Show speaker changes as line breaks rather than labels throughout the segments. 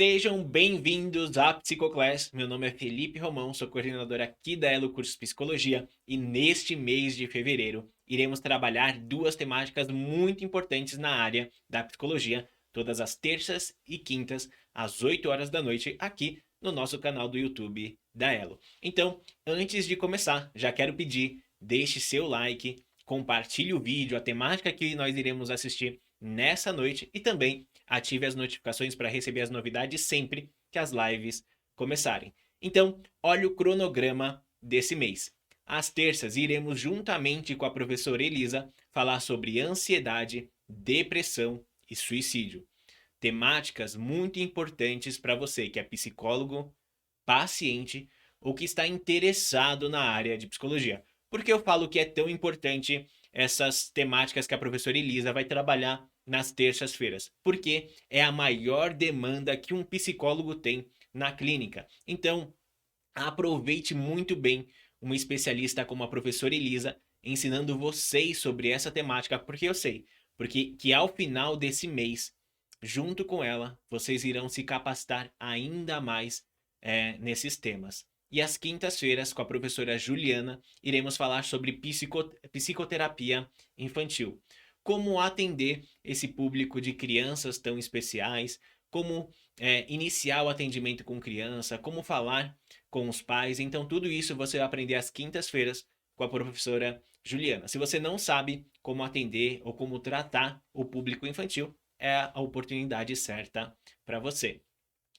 Sejam bem-vindos à Psicoclass. Meu nome é Felipe Romão, sou coordenador aqui da Elo Cursos Psicologia e neste mês de fevereiro iremos trabalhar duas temáticas muito importantes na área da psicologia, todas as terças e quintas, às 8 horas da noite, aqui no nosso canal do YouTube da Elo. Então, antes de começar, já quero pedir, deixe seu like, compartilhe o vídeo, a temática que nós iremos assistir nessa noite e também ative as notificações para receber as novidades sempre que as lives começarem. Então, olha o cronograma desse mês. Às terças, iremos juntamente com a professora Elisa falar sobre ansiedade, depressão e suicídio. Temáticas muito importantes para você que é psicólogo, paciente ou que está interessado na área de psicologia. Por que eu falo que é tão importante essas temáticas que a professora Elisa vai trabalhar nas terças-feiras? Porque é a maior demanda que um psicólogo tem na clínica. Então, aproveite muito bem uma especialista como a professora Elisa ensinando vocês sobre essa temática, porque eu sei, porque que ao final desse mês, junto com ela, vocês irão se capacitar ainda mais nesses temas. E às quintas-feiras, com a professora Juliana, iremos falar sobre psicoterapia infantil. Como atender esse público de crianças tão especiais, como iniciar o atendimento com criança, como falar com os pais. Então, tudo isso você vai aprender às quintas-feiras com a professora Juliana. Se você não sabe como atender ou como tratar o público infantil, é a oportunidade certa para você.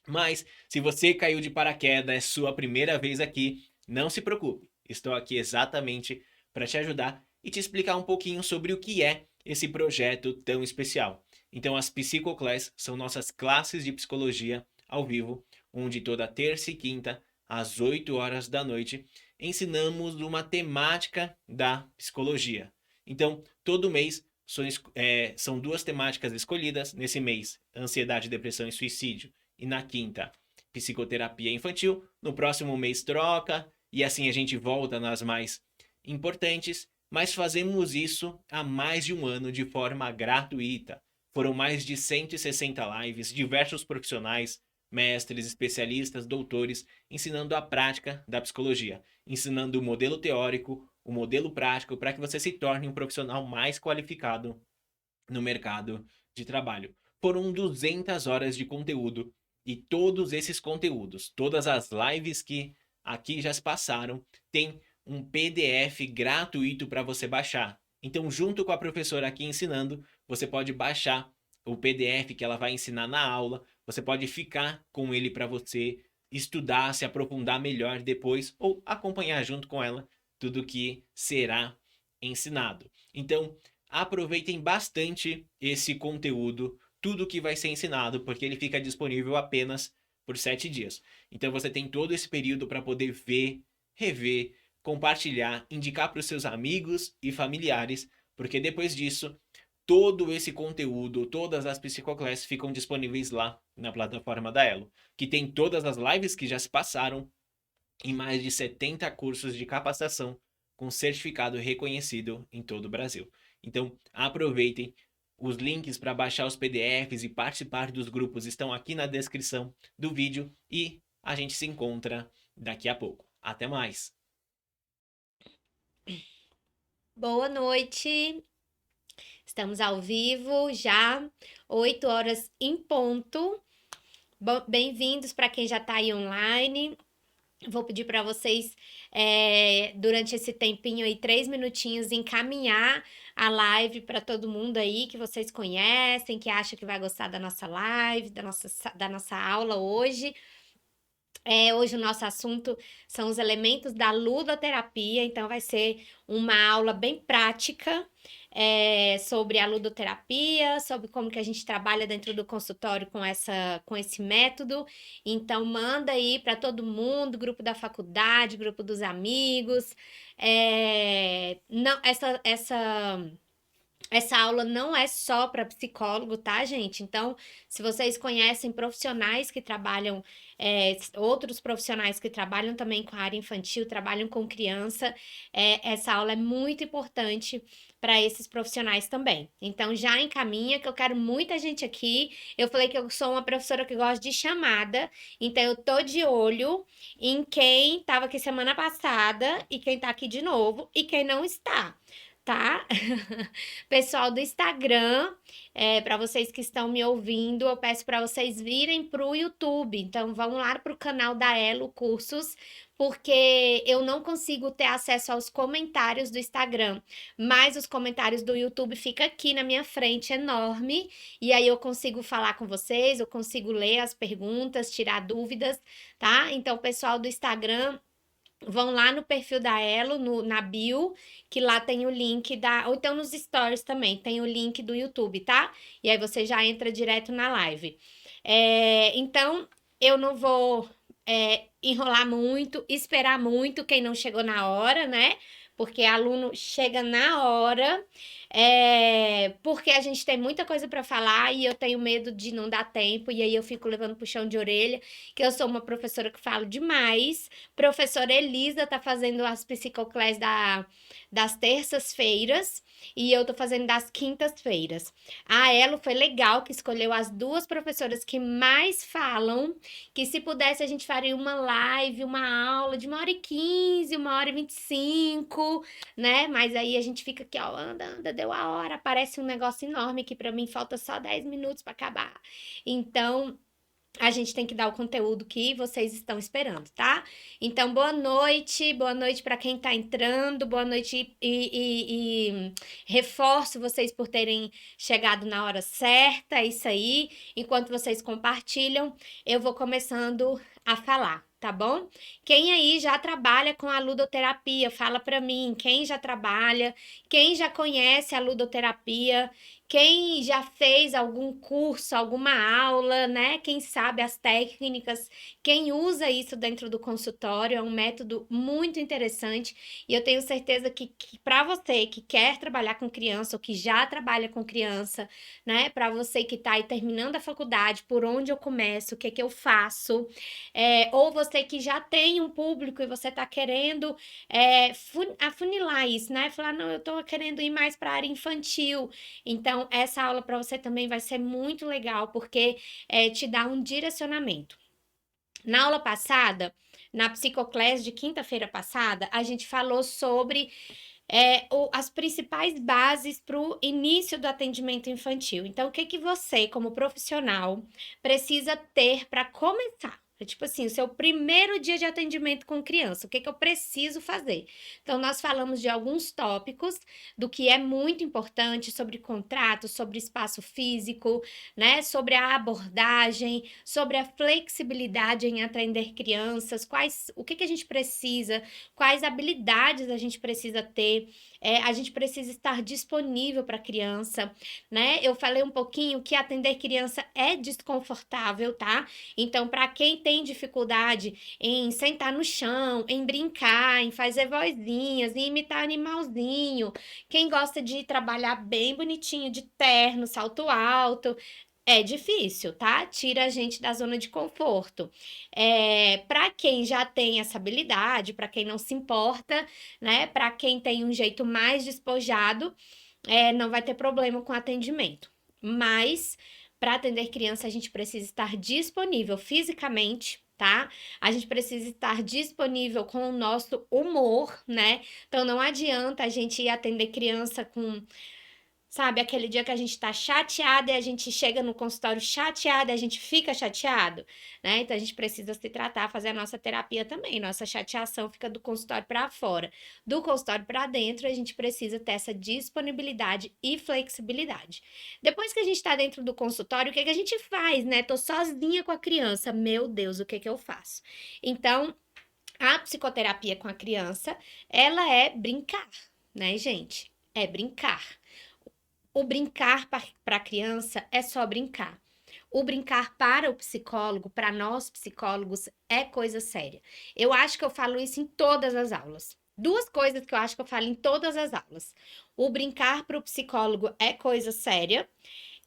Mas, se você caiu de paraquedas, é sua primeira vez aqui, não se preocupe. Estou aqui exatamente para te ajudar e te explicar um pouquinho sobre o que é esse projeto tão especial. Então, as Psicoclass são nossas classes de psicologia ao vivo, onde toda terça e quinta, às 8 horas da noite, ensinamos uma temática da psicologia. Então, todo mês são duas temáticas escolhidas. Nesse mês, ansiedade, depressão e suicídio. E na quinta, psicoterapia infantil. No próximo mês, troca. E assim a gente volta nas mais importantes. Mas fazemos isso há mais de um ano de forma gratuita. Foram mais de 160 lives, diversos profissionais, mestres, especialistas, doutores, ensinando a prática da psicologia, ensinando o modelo teórico, o modelo prático, para que você se torne um profissional mais qualificado no mercado de trabalho. Foram 200 horas de conteúdo e todos esses conteúdos, todas as lives que aqui já se passaram, tem um PDF gratuito para você baixar. Então, junto com a professora aqui ensinando, você pode baixar o PDF que ela vai ensinar na aula, você pode ficar com ele para você estudar, se aprofundar melhor depois ou acompanhar junto com ela tudo que será ensinado. Então, aproveitem bastante esse conteúdo, tudo que vai ser ensinado, porque ele fica disponível apenas por 7 dias. Então você tem todo esse período para poder ver, rever, compartilhar, indicar para os seus amigos e familiares, porque depois disso, todo esse conteúdo, todas as psicoclasses ficam disponíveis lá na plataforma da Elo, que tem todas as lives que já se passaram em mais de 70 cursos de capacitação com certificado reconhecido em todo o Brasil. Então, aproveitem. Os links para baixar os PDFs e participar dos grupos estão aqui na descrição do vídeo e a gente se encontra daqui a pouco. Até mais!
Boa noite, estamos ao vivo já, 8 horas em ponto. Bem-vindos para quem já está aí online. Vou pedir para vocês, durante esse tempinho aí, 3 minutinhos, encaminhar a live para todo mundo aí que vocês conhecem, que acha que vai gostar da nossa live, da nossa aula hoje. Hoje o nosso assunto são os elementos da ludoterapia, então vai ser uma aula bem prática sobre a ludoterapia, sobre como que a gente trabalha dentro do consultório com esse método. Então manda aí para todo mundo, grupo da faculdade, grupo dos amigos. Não, Essa aula não é só para psicólogo, tá, gente? Então, se vocês conhecem profissionais que trabalham, outros profissionais que trabalham também com a área infantil, trabalham com criança, essa aula é muito importante para esses profissionais também. Então, já encaminha, que eu quero muita gente aqui. Eu falei que eu sou uma professora que gosta de chamada, então eu tô de olho em quem estava aqui semana passada e quem tá aqui de novo e quem não está, tá? Pessoal do Instagram, para vocês que estão me ouvindo, eu peço para vocês virem para o YouTube. Então, vão lá para o canal da Elo Cursos, porque eu não consigo ter acesso aos comentários do Instagram, mas os comentários do YouTube ficam aqui na minha frente, enorme, e aí eu consigo falar com vocês, eu consigo ler as perguntas, tirar dúvidas, tá? Então, pessoal do Instagram, vão lá no perfil da Elo, na bio, que lá tem o link da. Ou então nos stories também, tem o link do YouTube, tá? E aí você já entra direto na live. Então, eu não vou enrolar muito, esperar muito quem não chegou na hora, né? Porque aluno chega na hora, porque a gente tem muita coisa para falar e eu tenho medo de não dar tempo, e aí eu fico levando puxão de orelha, que eu sou uma professora que falo demais. Professora Elisa tá fazendo as psicoclass das terças-feiras e eu tô fazendo das quintas-feiras. A Elo foi legal que escolheu as duas professoras que mais falam, que se pudesse a gente faria uma live, uma aula de 1h15, 1h25, né? Mas aí a gente fica aqui, ó, anda, deu a hora, aparece um negócio enorme que pra mim falta só 10 minutos para acabar. Então, a gente tem que dar o conteúdo que vocês estão esperando, tá? Então, boa noite para quem tá entrando, boa noite e reforço vocês por terem chegado na hora certa, é isso aí. Enquanto vocês compartilham, eu vou começando a falar, tá bom? Quem aí já trabalha com a ludoterapia, fala para mim, quem já trabalha, quem já conhece a ludoterapia, quem já fez algum curso, alguma aula, né? Quem sabe as técnicas, quem usa isso dentro do consultório, é um método muito interessante e eu tenho certeza que para você que quer trabalhar com criança ou que já trabalha com criança, né? Para você que está aí terminando a faculdade, por onde eu começo, o que que eu faço, ou você que já tem um público e você está querendo afunilar isso, né? Falar, não, eu estou querendo ir mais para a área infantil. Então, essa aula para você também vai ser muito legal, porque te dá um direcionamento. Na aula passada, na Psicoclass de quinta-feira passada, a gente falou sobre as principais bases para o início do atendimento infantil. Então, o que que você, como profissional, precisa ter para começar? É tipo assim, o seu primeiro dia de atendimento com criança, o que que eu preciso fazer? Então, nós falamos de alguns tópicos do que é muito importante sobre contrato, sobre espaço físico, né? Sobre a abordagem, sobre a flexibilidade em atender crianças, o que que a gente precisa, quais habilidades a gente precisa ter, a gente precisa estar disponível para a criança, né? Eu falei um pouquinho que atender criança é desconfortável, tá? Então, para quem tem dificuldade em sentar no chão, em brincar, em fazer vozinhas, em imitar animalzinho, quem gosta de trabalhar bem bonitinho, de terno, salto alto, é difícil, tá? Tira a gente da zona de conforto. Para quem já tem essa habilidade, para quem não se importa, né? Para quem tem um jeito mais despojado, não vai ter problema com atendimento. Mas para atender criança, a gente precisa estar disponível fisicamente, tá? A gente precisa estar disponível com o nosso humor, né? Então não adianta a gente ir atender criança com, sabe, aquele dia que a gente tá chateada e a gente chega no consultório chateada e a gente fica chateado, né? Então a gente precisa se tratar, fazer a nossa terapia também. Nossa chateação fica do consultório para fora. Do consultório para dentro, a gente precisa ter essa disponibilidade e flexibilidade. Depois que a gente tá dentro do consultório, o que que a gente faz, né? Tô sozinha com a criança. Meu Deus, o que que eu faço? Então, a psicoterapia com a criança, ela é brincar, né, gente? É brincar. O brincar para a criança é só brincar. O brincar para o psicólogo, para nós psicólogos, é coisa séria. Eu acho que eu falo isso em todas as aulas. duas coisas que eu acho que eu falo em todas as aulas. O brincar para o psicólogo é coisa séria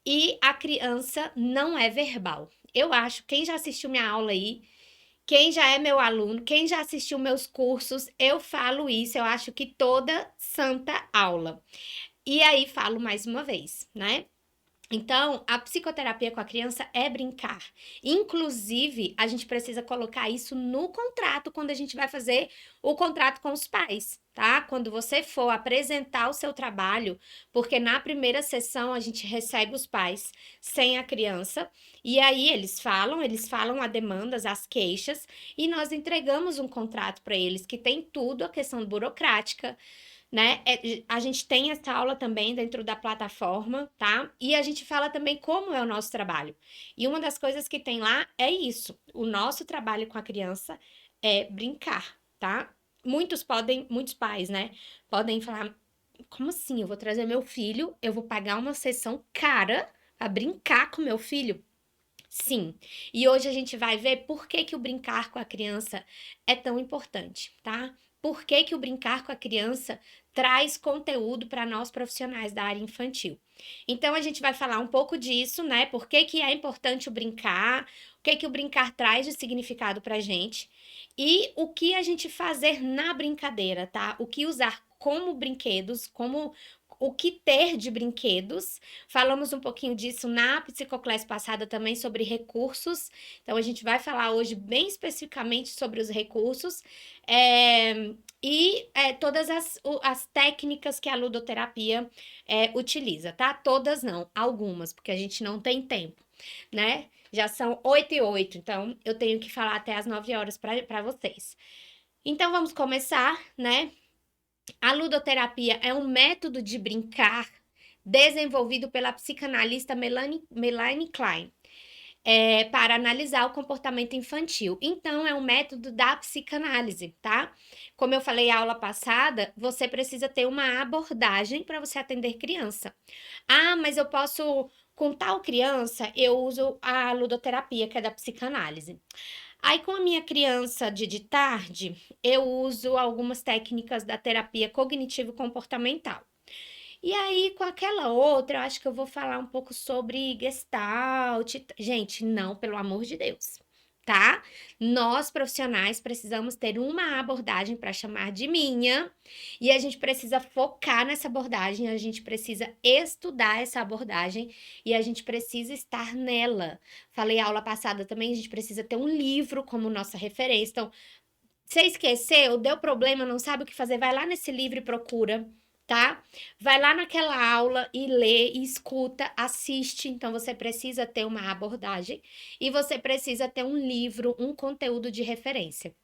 e a criança não é verbal. Eu acho, quem já assistiu minha aula aí, quem já é meu aluno, quem já assistiu meus cursos, eu falo isso, eu acho que toda santa aula. E aí falo mais uma vez, né? Então, a psicoterapia com a criança é brincar. Inclusive, a gente precisa colocar isso no contrato quando a gente vai fazer o contrato com os pais, tá? Quando você for apresentar o seu trabalho, porque na primeira sessão a gente recebe os pais sem a criança, e aí eles falam a demandas, as queixas, e nós entregamos um contrato para eles que tem tudo a questão burocrática, né? A gente tem essa aula também dentro da plataforma, tá? E a gente fala também como é o nosso trabalho. E uma das coisas que tem lá é isso. O nosso trabalho com a criança é brincar, tá? Muitos pais, né, podem falar, como assim? Eu vou trazer meu filho, eu vou pagar uma sessão cara pra brincar com meu filho? Sim. E hoje a gente vai ver por que que o brincar com a criança é tão importante, tá? Por que que o brincar com a criança traz conteúdo para nós profissionais da área infantil. Então a gente vai falar um pouco disso, né? Por que que é importante o brincar, o que que o brincar traz de significado pra gente e o que a gente fazer na brincadeira, tá? O que usar como brinquedos, como o que ter de brinquedos. Falamos um pouquinho disso na psicoclasse passada também sobre recursos. Então a gente vai falar hoje bem especificamente sobre os recursos todas as técnicas que a ludoterapia utiliza, tá? Todas não, algumas, porque a gente não tem tempo, né? Já são 8h08, então eu tenho que falar até as 9 horas para vocês. Então vamos começar, né? A ludoterapia é um método de brincar desenvolvido pela psicanalista Melanie Klein. Para analisar o comportamento infantil. Então, é um método da psicanálise, tá? Como eu falei na aula passada, você precisa ter uma abordagem para você atender criança. Ah, mas eu posso, com tal criança, eu uso a ludoterapia, que é da psicanálise. Aí, com a minha criança de tarde, eu uso algumas técnicas da terapia cognitivo-comportamental. E aí, com aquela outra, eu acho que eu vou falar um pouco sobre Gestalt. Gente, não, pelo amor de Deus, tá? Nós, profissionais, precisamos ter uma abordagem para chamar de minha, e a gente precisa focar nessa abordagem, a gente precisa estudar essa abordagem e a gente precisa estar nela. Falei aula passada também, a gente precisa ter um livro como nossa referência. Então, você esqueceu, deu problema, não sabe o que fazer, vai lá nesse livro e procura, tá? Vai lá naquela aula e lê, e escuta, assiste. Então você precisa ter uma abordagem e você precisa ter um livro, um conteúdo de referência.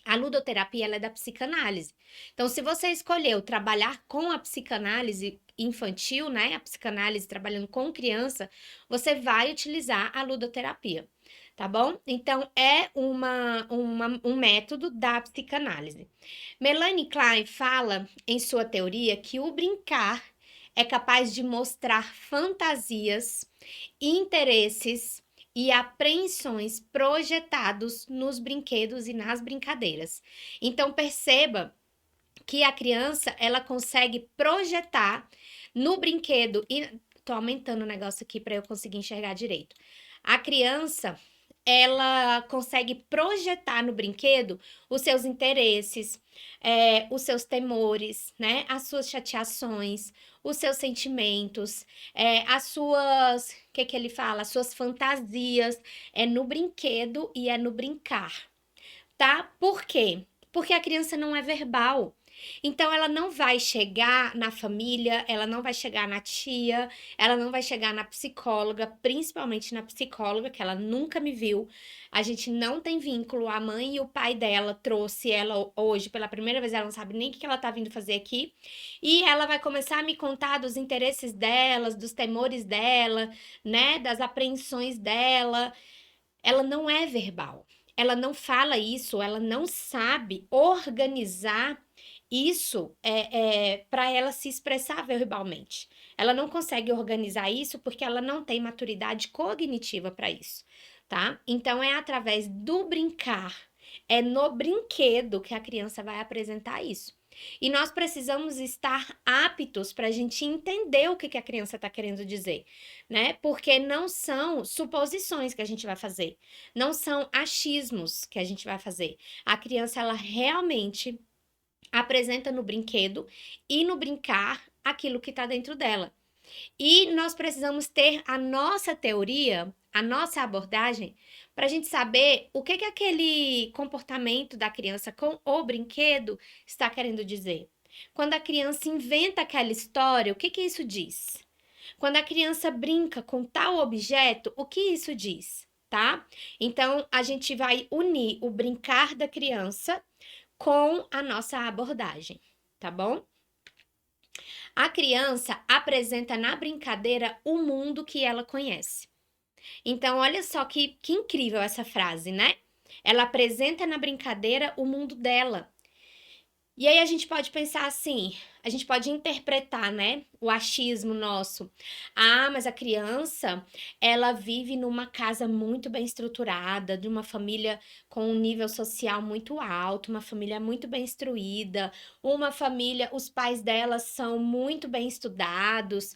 A ludoterapia ela é da psicanálise. Então, se você escolheu trabalhar com a psicanálise infantil, né? A psicanálise trabalhando com criança, você vai utilizar a ludoterapia, tá bom? Então, é um método da psicanálise. Melanie Klein fala em sua teoria que o brincar é capaz de mostrar fantasias, interesses e apreensões projetados nos brinquedos e nas brincadeiras. Então perceba que a criança ela consegue projetar no brinquedo e tô aumentando o negócio aqui para eu conseguir enxergar direito. A criança ela consegue projetar no brinquedo os seus interesses, os seus temores, né? As suas chateações, os seus sentimentos, as suas, o que que ele fala? As suas fantasias, é no brinquedo e é no brincar, tá? Por quê? Porque a criança não é verbal. Então, ela não vai chegar na família, ela não vai chegar na tia, ela não vai chegar na psicóloga, principalmente na psicóloga, que ela nunca me viu. A gente não tem vínculo. A mãe e o pai dela trouxe ela hoje pela primeira vez, ela não sabe nem o que ela tá vindo fazer aqui. E ela vai começar a me contar dos interesses delas, dos temores dela, né, das apreensões dela. Ela não é verbal. Ela não fala isso, ela não sabe organizar isso para ela se expressar verbalmente. Ela não consegue organizar isso porque ela não tem maturidade cognitiva para isso, tá? Então é através do brincar, É no brinquedo que a criança vai apresentar isso. E nós precisamos estar aptos para a gente entender o que a criança está querendo dizer, né? Porque não são suposições que a gente vai fazer, não são achismos que a gente vai fazer. A criança, ela realmente apresenta no brinquedo e no brincar aquilo que está dentro dela. E nós precisamos ter a nossa teoria, a nossa abordagem, para a gente saber o que aquele comportamento da criança com o brinquedo está querendo dizer. Quando a criança inventa aquela história, o que isso diz? Quando a criança brinca com tal objeto, o que isso diz? Tá? Então, a gente vai unir o brincar da criança com a nossa abordagem, tá bom? A criança apresenta na brincadeira o mundo que ela conhece. Então, olha só que incrível essa frase, né? Ela apresenta na brincadeira o mundo dela. E aí a gente pode pensar assim, a gente pode interpretar, né, o achismo nosso. Ah, mas a criança, ela vive numa casa muito bem estruturada, de uma família com um nível social muito alto, uma família muito bem instruída, uma família, os pais dela são muito bem estudados,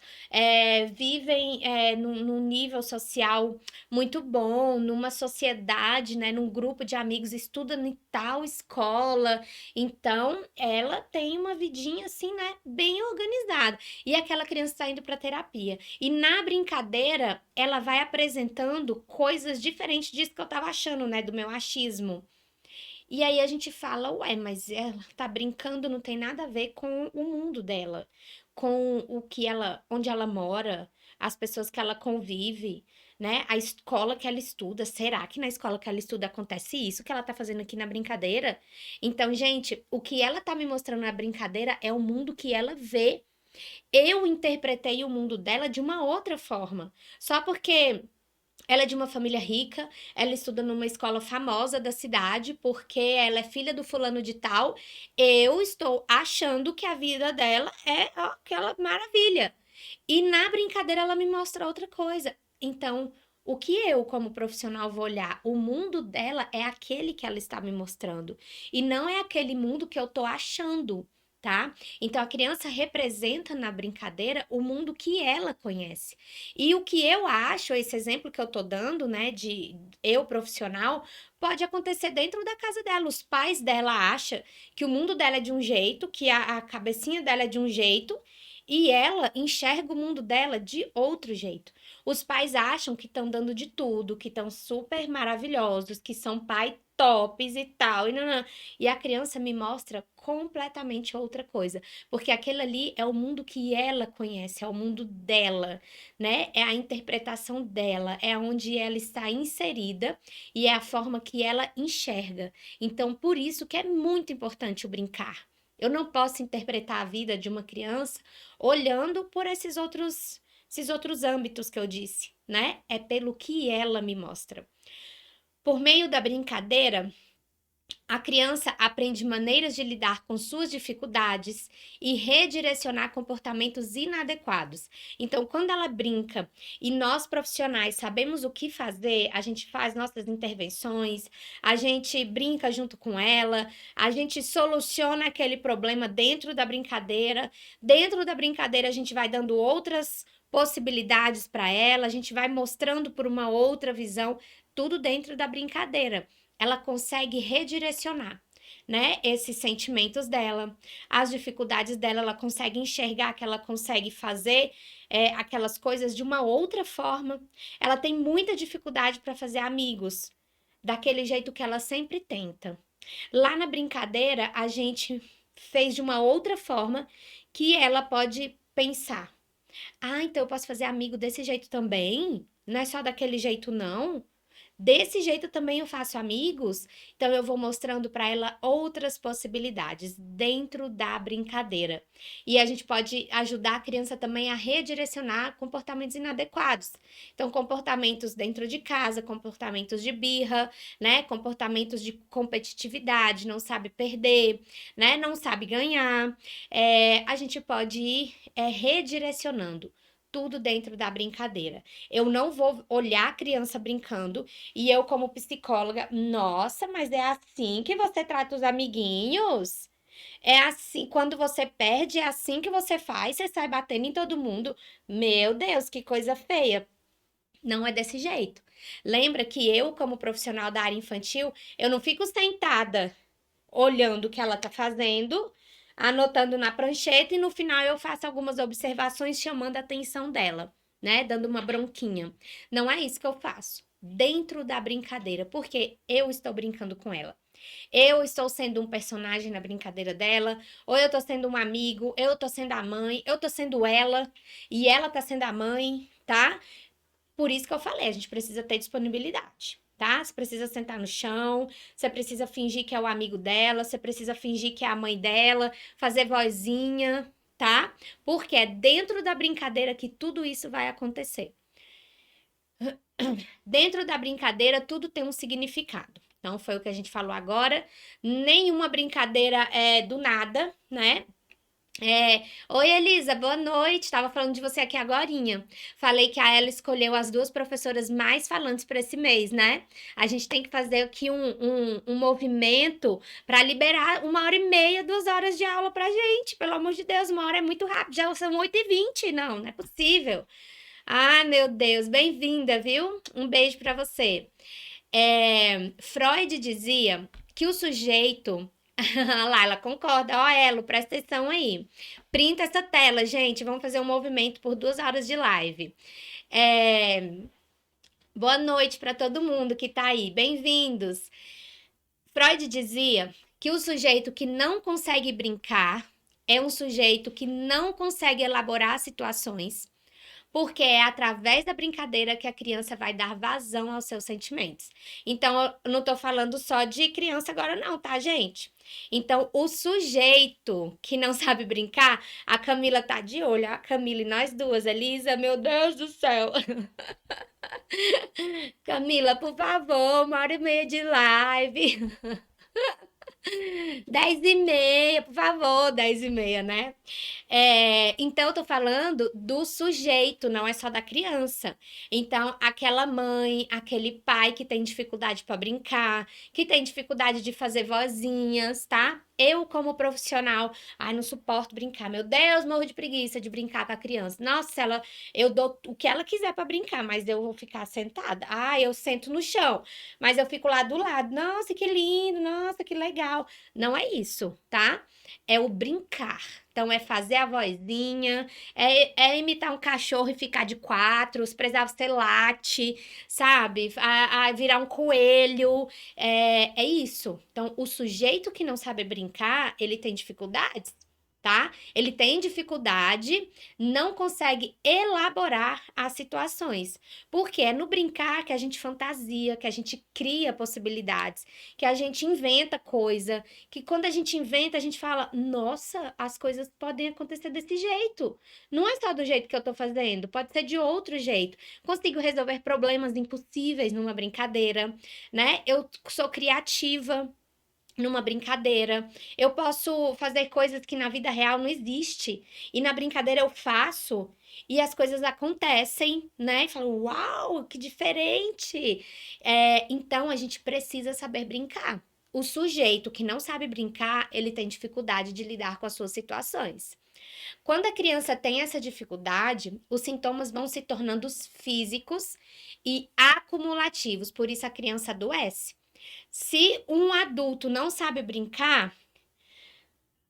vivem num nível social muito bom, numa sociedade, né, num grupo de amigos, estudam em tal escola, então, ela tem uma vidinha assim, né, bem organizada. E aquela criança está indo para terapia. E na brincadeira, ela vai apresentando coisas diferentes disso que eu tava achando, né, do meu achismo. E aí a gente fala, ué, mas ela tá brincando, não tem nada a ver com o mundo dela, com o que ela, onde ela mora, as pessoas que ela convive, né? A escola que ela estuda. Será que na escola que ela estuda acontece isso que ela tá fazendo aqui na brincadeira? Então, gente, o que ela tá me mostrando na brincadeira é o mundo que ela vê. Eu interpretei o mundo dela de uma outra forma. Só porque ela é de uma família rica, ela estuda numa escola famosa da cidade, porque ela é filha do fulano de tal. Eu estou achando que a vida dela é aquela maravilha. E na brincadeira ela me mostra outra coisa. Então, o que eu, como profissional, vou olhar? O mundo dela é aquele que ela está me mostrando. E não é aquele mundo que eu tô achando, tá? Então, a criança representa na brincadeira o mundo que ela conhece. E o que eu acho, esse exemplo que eu tô dando, né, de eu profissional, pode acontecer dentro da casa dela. Os pais dela acham que o mundo dela é de um jeito, que a cabecinha dela é de um jeito, e ela enxerga o mundo dela de outro jeito. Os pais acham que estão dando de tudo, que estão super maravilhosos, que são pai tops e tal, e, não. E a criança me mostra completamente outra coisa, porque aquele ali é o mundo que ela conhece, é o mundo dela, né? É a interpretação dela, é onde ela está inserida e é a forma que ela enxerga. Então, por isso que é muito importante o brincar. Eu não posso interpretar a vida de uma criança olhando por esses outros âmbitos que eu disse, né? É pelo que ela me mostra. Por meio da brincadeira, a criança aprende maneiras de lidar com suas dificuldades e redirecionar comportamentos inadequados. Então, quando ela brinca e nós profissionais sabemos o que fazer, a gente faz nossas intervenções, a gente brinca junto com ela, a gente soluciona aquele problema dentro da brincadeira. Dentro da brincadeira, a gente vai dando outras possibilidades para ela, a gente vai mostrando por uma outra visão, tudo dentro da brincadeira. Ela consegue redirecionar, né, esses sentimentos dela, as dificuldades dela, ela consegue enxergar que ela consegue fazer aquelas coisas de uma outra forma. Ela tem muita dificuldade para fazer amigos, daquele jeito que ela sempre tenta. Lá na brincadeira, a gente fez de uma outra forma que ela pode pensar. Ah, então eu posso fazer amigo desse jeito também? Não é só daquele jeito, não? Desse jeito também eu faço amigos, então eu vou mostrando para ela outras possibilidades dentro da brincadeira. E a gente pode ajudar a criança também a redirecionar comportamentos inadequados. Então, comportamentos dentro de casa, comportamentos de birra, né? Comportamentos de competitividade, não sabe perder, né? Não sabe ganhar. A gente pode ir redirecionando tudo dentro da brincadeira. Eu não vou olhar a criança brincando e eu, como psicóloga, nossa, mas é assim que você trata os amiguinhos? É assim, quando você perde, é assim que você faz, você sai batendo em todo mundo. Meu Deus, que coisa feia. Não é desse jeito. Lembra que eu, como profissional da área infantil, eu não fico sentada olhando o que ela tá fazendo, anotando na prancheta e no final eu faço algumas observações chamando a atenção dela, né? Dando uma bronquinha. Não é isso que eu faço. Dentro da brincadeira, porque eu estou brincando com ela. Eu estou sendo um personagem na brincadeira dela, ou eu estou sendo um amigo, eu estou sendo a mãe, eu estou sendo ela, e ela está sendo a mãe, tá? Por isso que eu falei, a gente precisa ter disponibilidade, tá? Você precisa sentar no chão, você precisa fingir que é o amigo dela, você precisa fingir que é a mãe dela, fazer vozinha, tá? Porque é dentro da brincadeira que tudo isso vai acontecer. Dentro da brincadeira, tudo tem um significado. Então, foi o que a gente falou agora. Nenhuma brincadeira é do nada, né? Oi, Elisa, boa noite. Estava falando de você aqui agorinha. Falei que a ela escolheu as duas professoras mais falantes para esse mês, né? A gente tem que fazer aqui um movimento para liberar 1h30, 2 horas de aula pra gente. Pelo amor de Deus, 1 hora é muito rápido. Já são 8h20. Não, não é possível. Ah, meu Deus, bem-vinda, viu? Um beijo para você. Freud dizia que o sujeito. Olha lá, ela concorda. Ó, Elo, presta atenção aí. Printa essa tela, gente. Vamos fazer um movimento por 2 horas de live. Boa noite para todo mundo que tá aí. Bem-vindos. Freud dizia que o sujeito que não consegue brincar é um sujeito que não consegue elaborar situações, porque é através da brincadeira que a criança vai dar vazão aos seus sentimentos. Então, eu não tô falando só de criança agora, não, tá, gente? Então, o sujeito que não sabe brincar, a Camila tá de olho, a Camila e nós duas, Elisa, meu Deus do céu. Camila, por favor, 1h30 de live. 10h30, por favor, 10h30, né? Então, eu tô falando do sujeito, não é só da criança. Então, aquela mãe, aquele pai que tem dificuldade para brincar, que tem dificuldade de fazer vozinhas, tá? Eu, como profissional, ai, não suporto brincar. Meu Deus, morro de preguiça de brincar com a criança. Nossa, eu dou o que ela quiser para brincar, mas eu vou ficar sentada. Ah, eu sento no chão, mas eu fico lá do lado. Nossa, que lindo, nossa, que legal. Não é isso, tá? É o brincar. Então, é fazer a vozinha, é imitar um cachorro e ficar de quatro, se precisar você late, sabe? Virar um coelho, é isso. Então, o sujeito que não sabe brincar, ele tem dificuldades, tá? Ele tem dificuldade, não consegue elaborar as situações. Porque é no brincar que a gente fantasia, que a gente cria possibilidades, que a gente inventa coisa, que quando a gente inventa, a gente fala, nossa, as coisas podem acontecer desse jeito. Não é só do jeito que eu tô fazendo, pode ser de outro jeito. Consigo resolver problemas impossíveis numa brincadeira, né? Eu sou criativa numa brincadeira. Eu posso fazer coisas que na vida real não existe e na brincadeira eu faço e as coisas acontecem, né? E falo, uau, que diferente! Então a gente precisa saber brincar. O sujeito que não sabe brincar, ele tem dificuldade de lidar com as suas situações. Quando a criança tem essa dificuldade, os sintomas vão se tornando físicos e acumulativos, por isso a criança adoece. Se um adulto não sabe brincar,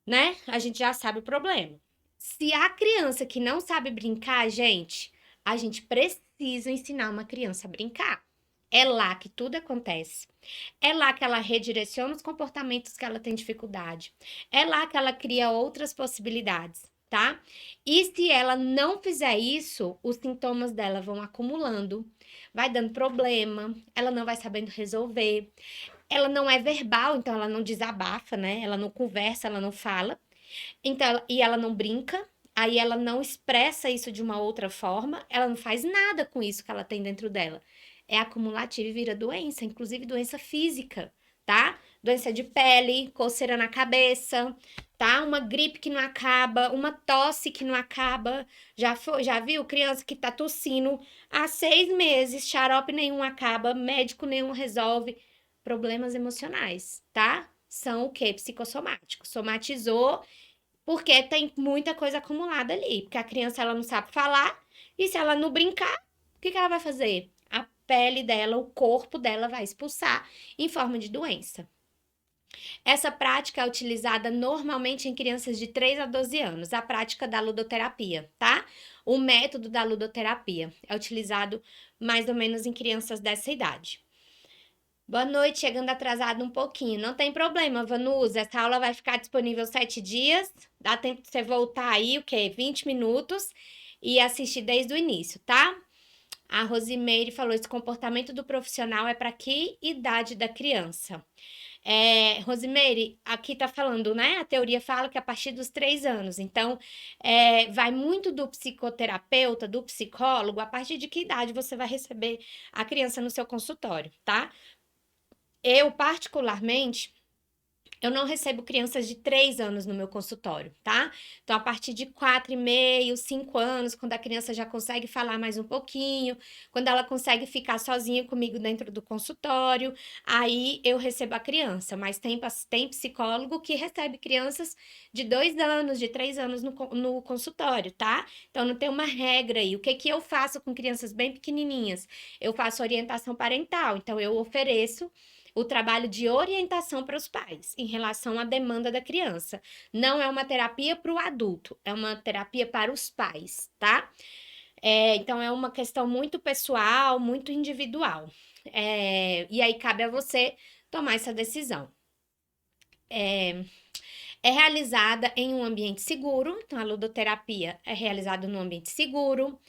né? A gente já sabe o problema. Se a criança que não sabe brincar, gente, a gente precisa ensinar uma criança a brincar. É lá que tudo acontece. É lá que ela redireciona os comportamentos que ela tem dificuldade. É lá que ela cria outras possibilidades, tá? E se ela não fizer isso, os sintomas dela vão acumulando, vai dando problema, ela não vai sabendo resolver. Ela não é verbal, então ela não desabafa, né? Ela não conversa, ela não fala. Então, e ela não brinca, aí ela não expressa isso de uma outra forma, ela não faz nada com isso que ela tem dentro dela. É acumulativo e vira doença, inclusive doença física, tá? Doença de pele, coceira na cabeça, tá? Uma gripe que não acaba, uma tosse que não acaba. Já viu? Criança que tá tossindo há 6 meses, xarope nenhum acaba, médico nenhum resolve. Problemas emocionais, tá? São o quê? Psicossomáticos. Somatizou porque tem muita coisa acumulada ali. Porque a criança ela não sabe falar e se ela não brincar, o que ela vai fazer? A pele dela, o corpo dela vai expulsar em forma de doença. Essa prática é utilizada normalmente em crianças de 3 a 12 anos, a prática da ludoterapia, tá? O método da ludoterapia é utilizado mais ou menos em crianças dessa idade. Boa noite, chegando atrasado um pouquinho. Não tem problema, Vanusa. Essa aula vai ficar disponível 7 dias. Dá tempo de você voltar aí, o quê? 20 minutos e assistir desde o início, tá? A Rosimeire falou: esse comportamento do profissional é para que idade da criança? Rosimeire, aqui tá falando, né? A teoria fala que a partir dos 3 anos. Então, vai muito do psicoterapeuta, do psicólogo, a partir de que idade você vai receber a criança no seu consultório, tá? Eu, particularmente, eu não recebo crianças de 3 anos no meu consultório, tá? Então, a partir de 4,5, 5 anos, quando a criança já consegue falar mais um pouquinho, quando ela consegue ficar sozinha comigo dentro do consultório, aí eu recebo a criança. Mas tem psicólogo que recebe crianças de 2 anos, de 3 anos no consultório, tá? Então, não tem uma regra aí. O que que eu faço com crianças bem pequenininhas? Eu faço orientação parental. Então, eu ofereço o trabalho de orientação para os pais em relação à demanda da criança. Não é uma terapia para o adulto, é uma terapia para os pais, tá? Então, é uma questão muito pessoal, muito individual. E aí cabe a você tomar essa decisão. É realizada em um ambiente seguro, então a ludoterapia é realizada num ambiente seguro,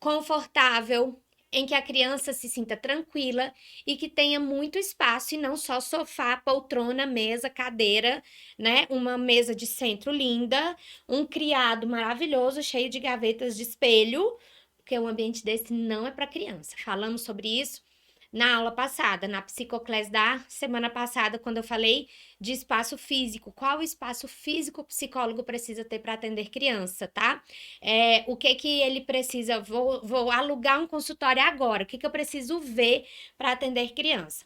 confortável, em que a criança se sinta tranquila e que tenha muito espaço e não só sofá, poltrona, mesa, cadeira, né? Uma mesa de centro linda, um criado maravilhoso, cheio de gavetas de espelho, porque um ambiente desse não é para criança. Falamos sobre isso na aula passada, na psicoclass da semana passada, quando eu falei de espaço físico. Qual espaço físico o psicólogo precisa ter para atender criança, tá? O que que ele precisa? Vou alugar um consultório agora. O que que eu preciso ver para atender criança?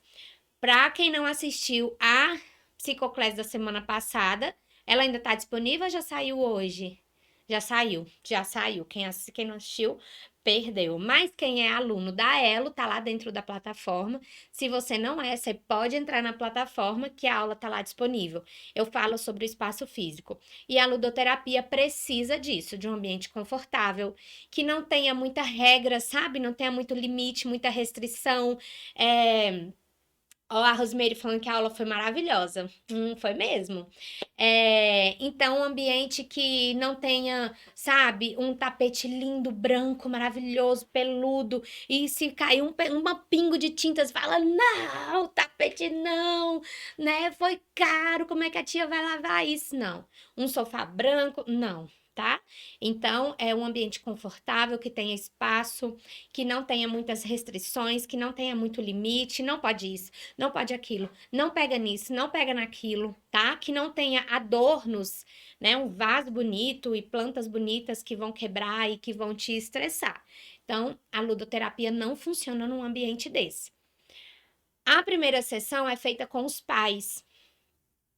Para quem não assistiu a psicoclass da semana passada, ela ainda está disponível ou já saiu hoje? Já saiu, já saiu. Quem não assistiu, perdeu. Mas quem é aluno da Elo, tá lá dentro da plataforma. Se você não é, você pode entrar na plataforma que a aula tá lá disponível. Eu falo sobre o espaço físico. E a ludoterapia precisa disso, de um ambiente confortável, que não tenha muita regra, sabe? Não tenha muito limite, muita restrição. Ó, a Rosemary falando que a aula foi maravilhosa. Foi mesmo. Então, um ambiente que não tenha, sabe, um tapete lindo, branco, maravilhoso, peludo, e se cair uma pingo de tintas, fala, não, tapete não, né? Foi caro, como é que a tia vai lavar isso? Não. Um sofá branco? Não. Tá? Então, é um ambiente confortável, que tenha espaço, que não tenha muitas restrições, que não tenha muito limite, não pode isso, não pode aquilo, não pega nisso, não pega naquilo, tá? Que não tenha adornos, né? Um vaso bonito e plantas bonitas que vão quebrar e que vão te estressar. Então, a ludoterapia não funciona num ambiente desse. A primeira sessão é feita com os pais.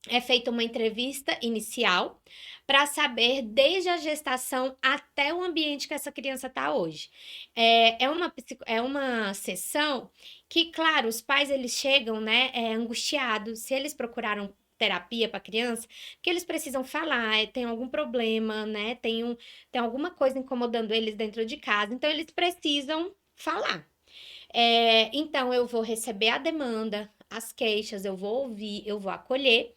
É feita uma entrevista inicial para saber desde a gestação até o ambiente que essa criança está hoje. É uma sessão que, claro, os pais eles chegam, né, angustiados. Se eles procuraram terapia para criança, que eles precisam falar, tem algum problema, né, tem alguma coisa incomodando eles dentro de casa, então eles precisam falar. Então, eu vou receber a demanda, as queixas, eu vou ouvir, eu vou acolher.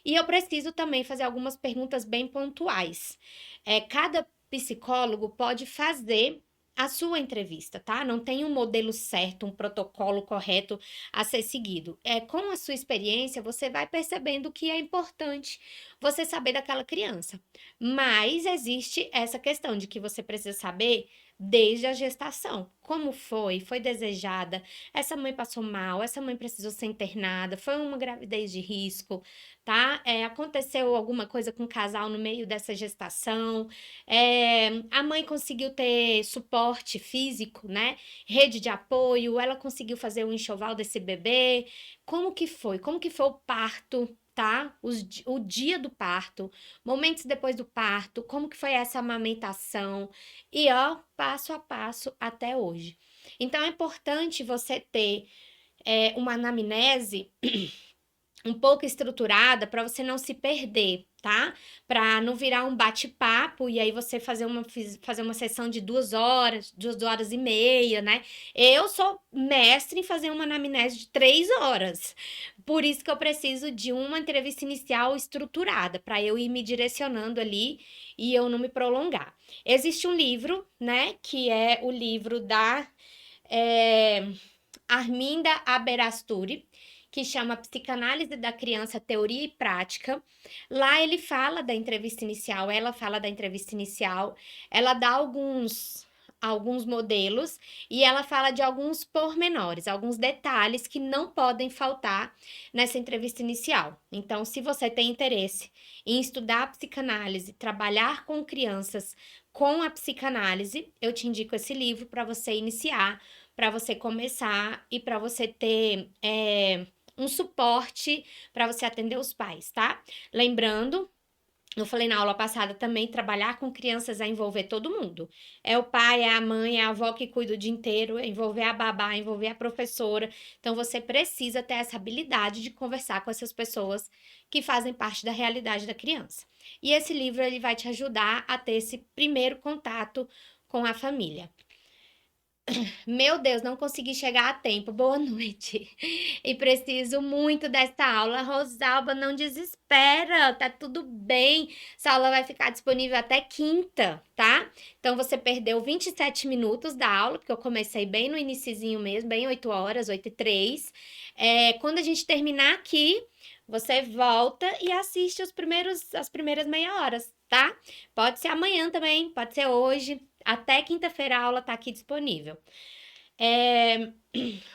E eu preciso também fazer algumas perguntas bem pontuais. Cada psicólogo pode fazer a sua entrevista, tá? Não tem um modelo certo, um protocolo correto a ser seguido. Com a sua experiência, você vai percebendo que é importante você saber daquela criança. Mas existe essa questão de que você precisa saber desde a gestação. Como foi? Foi desejada? Essa mãe passou mal? Essa mãe precisou ser internada? Foi uma gravidez de risco, tá? Aconteceu alguma coisa com o casal no meio dessa gestação? A mãe conseguiu ter suporte físico, né? Rede de apoio? Ela conseguiu fazer o enxoval desse bebê? Como que foi? Como que foi o parto? Tá? O dia do parto, momentos depois do parto, como que foi essa amamentação, e ó, passo a passo até hoje. Então é importante você ter uma anamnese um pouco estruturada para você não se perder, tá? Para não virar um bate-papo e aí você fazer uma sessão de 2 horas, 2 horas e meia, né? Eu sou mestre em fazer uma anamnese de 3 horas. Por isso que eu preciso de uma entrevista inicial estruturada, para eu ir me direcionando ali e eu não me prolongar. Existe um livro, né? Que é o livro da é, Arminda Aberasturi, que chama Psicanálise da Criança, Teoria e Prática. Lá ele fala da entrevista inicial, ela fala da entrevista inicial, ela dá alguns modelos e ela fala de alguns pormenores, alguns detalhes que não podem faltar nessa entrevista inicial. Então, se você tem interesse em estudar a psicanálise, trabalhar com crianças com a psicanálise, eu te indico esse livro para você iniciar, para você começar e para você ter um suporte para você atender os pais, tá? Lembrando, eu falei na aula passada também, trabalhar com crianças é envolver todo mundo. É o pai, é a mãe, é a avó que cuida o dia inteiro, é envolver a babá, é envolver a professora. Então você precisa ter essa habilidade de conversar com essas pessoas que fazem parte da realidade da criança. E esse livro ele vai te ajudar a ter esse primeiro contato com a família. Meu Deus, não consegui chegar a tempo. Boa noite. E preciso muito dessa aula. Rosalba, não desespera, tá tudo bem. Essa aula vai ficar disponível até quinta, tá? Então você perdeu 27 minutos da aula, porque eu comecei bem no iniciozinho mesmo, bem 8 horas, 8h03. Quando a gente terminar aqui, você volta e assiste as primeiras meia horas, tá? Pode ser amanhã também, pode ser hoje. Até quinta-feira a aula tá aqui disponível.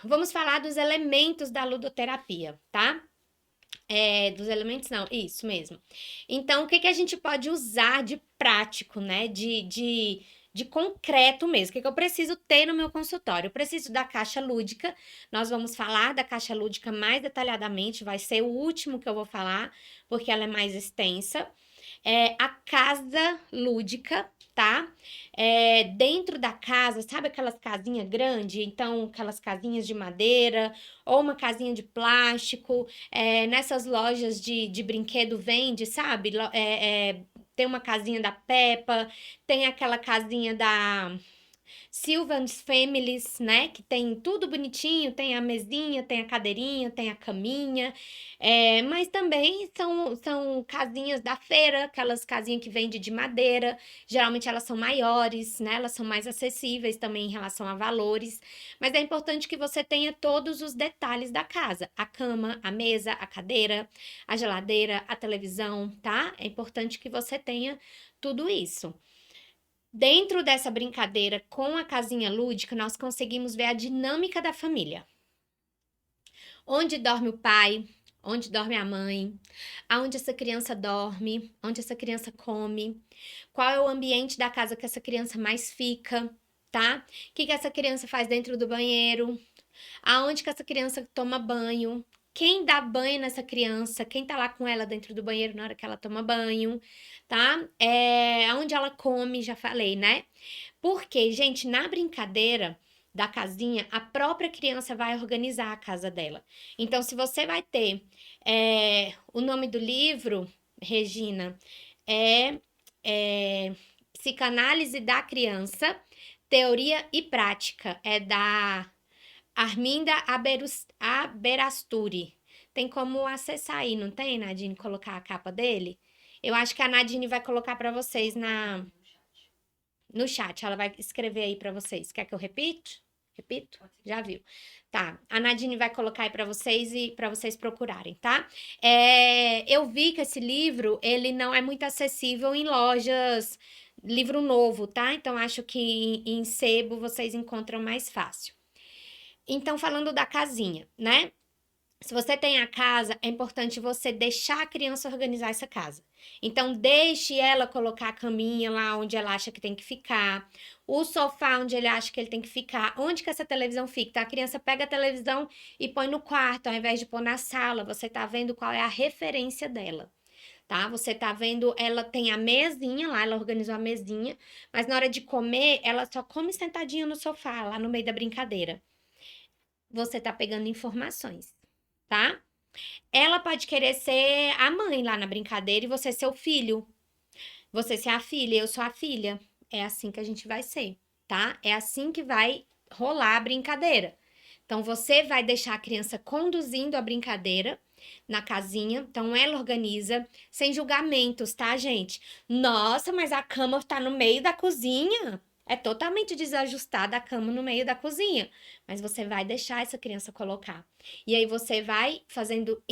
Vamos falar dos elementos da ludoterapia, tá? Dos elementos não, isso mesmo. Então, o que a gente pode usar de prático, né? De concreto mesmo. O que eu preciso ter no meu consultório? Eu preciso da caixa lúdica. Nós vamos falar da caixa lúdica mais detalhadamente. Vai ser o último que eu vou falar, porque ela é mais extensa. A casa lúdica, tá? Dentro da casa, sabe aquelas casinhas grandes? Então, aquelas casinhas de madeira ou uma casinha de plástico. Nessas lojas de brinquedo vende, sabe? Tem uma casinha da Peppa, tem aquela casinha da Sylvan's Families, né? Que tem tudo bonitinho, tem a mesinha, tem a cadeirinha, tem a caminha, mas também são casinhas da feira, aquelas casinhas que vende de madeira, geralmente elas são maiores, né? Elas são mais acessíveis também em relação a valores, mas é importante que você tenha todos os detalhes da casa, a cama, a mesa, a cadeira, a geladeira, a televisão, tá? É importante que você tenha tudo isso. Dentro dessa brincadeira com a casinha lúdica, nós conseguimos ver a dinâmica da família. Onde dorme o pai, onde dorme a mãe, aonde essa criança dorme, onde essa criança come, qual é o ambiente da casa que essa criança mais fica, tá? O que essa criança faz dentro do banheiro, aonde que essa criança toma banho, quem dá banho nessa criança, quem tá lá com ela dentro do banheiro na hora que ela toma banho, tá? Onde ela come, já falei, né? Porque, gente, na brincadeira da casinha, a própria criança vai organizar a casa dela. Então, se você vai ter o nome do livro, Regina, é Psicanálise da Criança, Teoria e Prática, é da Arminda Aberasturi. Tem como acessar aí, não tem, Nadine? Colocar a capa dele? Eu acho que a Nadine vai colocar para vocês no chat. Ela vai escrever aí para vocês. Quer que eu repito? Repito? Já viu. Tá. A Nadine vai colocar aí para vocês e para vocês procurarem, tá? Eu vi que esse livro, ele não é muito acessível em lojas livro novo, tá? Então acho que em sebo vocês encontram mais fácil. Então, falando da casinha, né? Se você tem a casa, é importante você deixar a criança organizar essa casa. Então, deixe ela colocar a caminha lá onde ela acha que tem que ficar, o sofá onde ele acha que ele tem que ficar, onde que essa televisão fica. Tá? A criança pega a televisão e põe no quarto, ao invés de pôr na sala. Você tá vendo qual é a referência dela. Tá? Você tá vendo, ela tem a mesinha lá, ela organizou a mesinha, mas na hora de comer, ela só come sentadinha no sofá, lá no meio da brincadeira. Você tá pegando informações, tá? Ela pode querer ser a mãe lá na brincadeira e você ser o filho. Você ser a filha, eu sou a filha. É assim que a gente vai ser, tá? É assim que vai rolar a brincadeira. Então você vai deixar a criança conduzindo a brincadeira na casinha. Então ela organiza sem julgamentos, tá, gente? Nossa, mas a cama tá no meio da cozinha. É totalmente desajustada a cama no meio da cozinha. Mas você vai deixar essa criança colocar. E aí você vai fazendo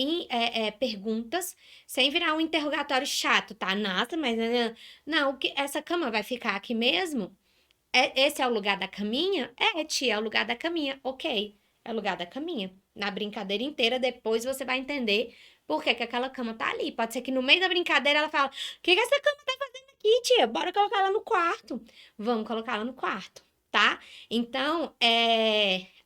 perguntas sem virar um interrogatório chato, tá? Nossa, mas não, essa cama vai ficar aqui mesmo? Esse é o lugar da caminha? É, tia, é o lugar da caminha. Ok, é o lugar da caminha. Na brincadeira inteira, depois você vai entender por que que aquela cama tá ali. Pode ser que no meio da brincadeira ela fala: O que que essa cama tá fazendo aqui, tia? Bora colocar ela no quarto. Vamos colocar ela no quarto, tá? Então,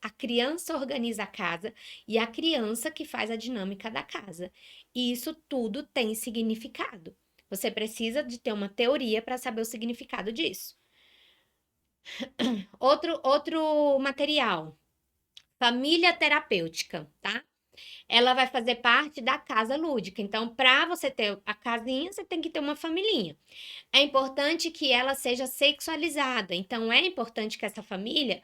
a criança organiza a casa e a criança que faz a dinâmica da casa. E isso tudo tem significado. Você precisa de ter uma teoria para saber o significado disso. Outro material, família terapêutica, tá? Ela vai fazer parte da casa lúdica. Então, para você ter a casinha, você tem que ter uma familhinha. É importante que ela seja sexualizada. Então, é importante que essa família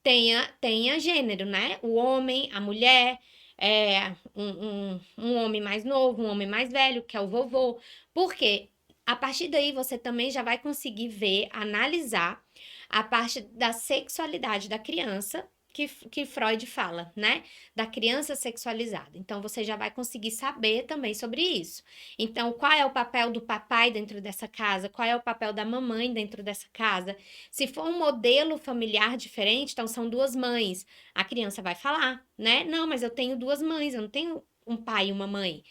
tenha gênero, né? O homem, a mulher, um homem mais novo, um homem mais velho, que é o vovô. Por quê? A partir daí, você também já vai conseguir ver, analisar a parte da sexualidade da criança que Freud fala, né? Da criança sexualizada. Então, você já vai conseguir saber também sobre isso. Então, qual é o papel do papai dentro dessa casa? Qual é o papel da mamãe dentro dessa casa? Se for um modelo familiar diferente, então são duas mães, a criança vai falar, né? Não, mas eu tenho duas mães, eu não tenho um pai e uma mãe.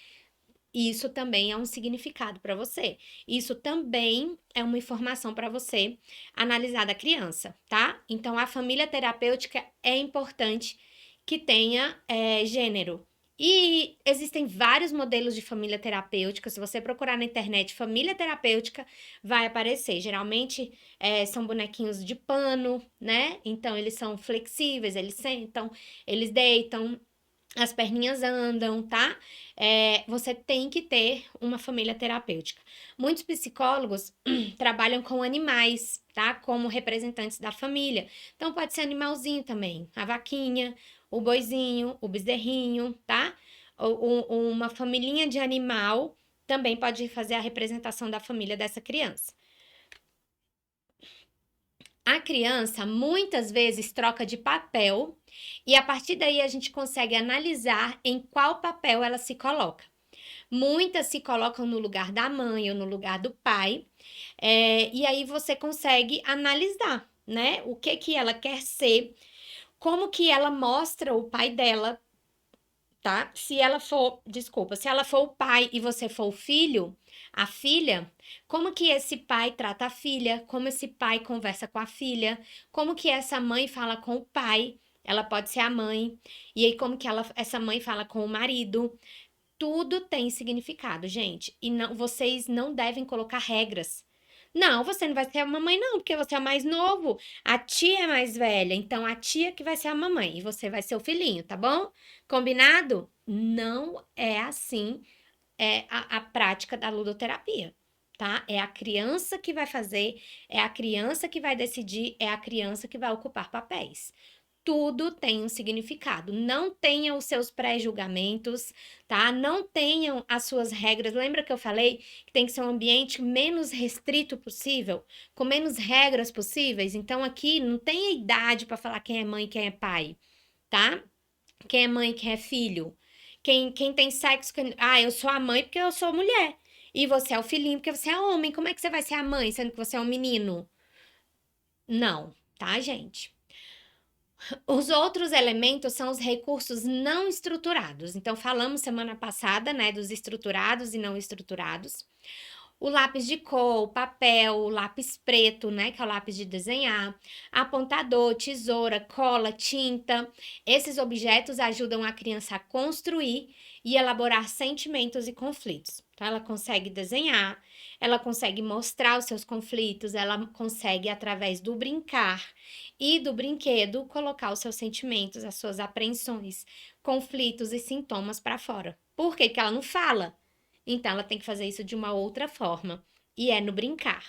Isso também é um significado para você. Isso também é uma informação para você analisar da criança, tá? Então, a família terapêutica é importante que tenha gênero. E existem vários modelos de família terapêutica. Se você procurar na internet família terapêutica, vai aparecer. Geralmente são bonequinhos de pano, né? Então, eles são flexíveis, eles sentam, eles deitam, as perninhas andam, tá? Você tem que ter uma família terapêutica. Muitos psicólogos trabalham com animais, tá? Como representantes da família. Então, pode ser animalzinho também, a vaquinha, o boizinho, o bezerrinho, tá? Uma familhinha de animal também pode fazer a representação da família dessa criança. A criança muitas vezes troca de papel e a partir daí a gente consegue analisar em qual papel ela se coloca. Muitas se colocam no lugar da mãe ou no lugar do pai, e aí você consegue analisar, né? O que ela quer ser, como que ela mostra o pai dela, tá? Se ela for o pai e você for o filho, a filha, como que esse pai trata a filha, como esse pai conversa com a filha, como que essa mãe fala com o pai, ela pode ser a mãe, e aí como que essa mãe fala com o marido. Tudo tem significado, gente, e não, vocês não devem colocar regras. Não, você não vai ser a mamãe, não, porque você é mais novo. A tia é mais velha, então a tia que vai ser a mamãe e você vai ser o filhinho, tá bom? Combinado? Não é assim a prática da ludoterapia, tá? É a criança que vai fazer, é a criança que vai decidir, é a criança que vai ocupar papéis. Tudo tem um significado. Não tenham os seus pré-julgamentos, tá? Não tenham as suas regras. Lembra que eu falei que tem que ser um ambiente menos restrito possível, com menos regras possíveis? Então aqui não tem a idade para falar quem é mãe e quem é pai, tá? Quem é mãe, quem é filho. Quem tem sexo. Eu sou a mãe porque eu sou mulher. E você é o filhinho porque você é homem. Como é que você vai ser a mãe, sendo que você é um menino? Não, tá, gente? Os outros elementos são os recursos não estruturados. Então, falamos semana passada, né, dos estruturados e não estruturados. O lápis de cor, o papel, o lápis preto, né, que é o lápis de desenhar, apontador, tesoura, cola, tinta. Esses objetos ajudam a criança a construir e elaborar sentimentos e conflitos. Então, ela consegue desenhar, ela consegue mostrar os seus conflitos, ela consegue, através do brincar e do brinquedo, colocar os seus sentimentos, as suas apreensões, conflitos e sintomas para fora. Por quê? Porque ela não fala. Então, ela tem que fazer isso de uma outra forma, e é no brincar.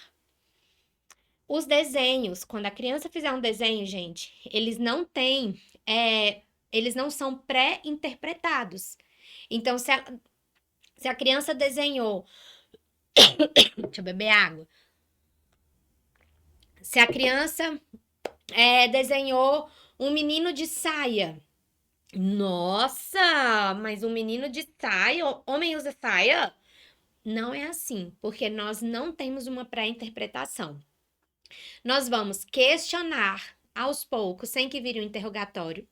Os desenhos, quando a criança fizer um desenho, gente, eles não têm, eles não são pré-interpretados. Então, se a criança desenhou, deixa eu beber água. Se a criança desenhou um menino de saia, nossa, mas um menino de saia, homem usa saia? Não é assim, porque nós não temos uma pré-interpretação. Nós vamos questionar aos poucos, sem que vire um interrogatório,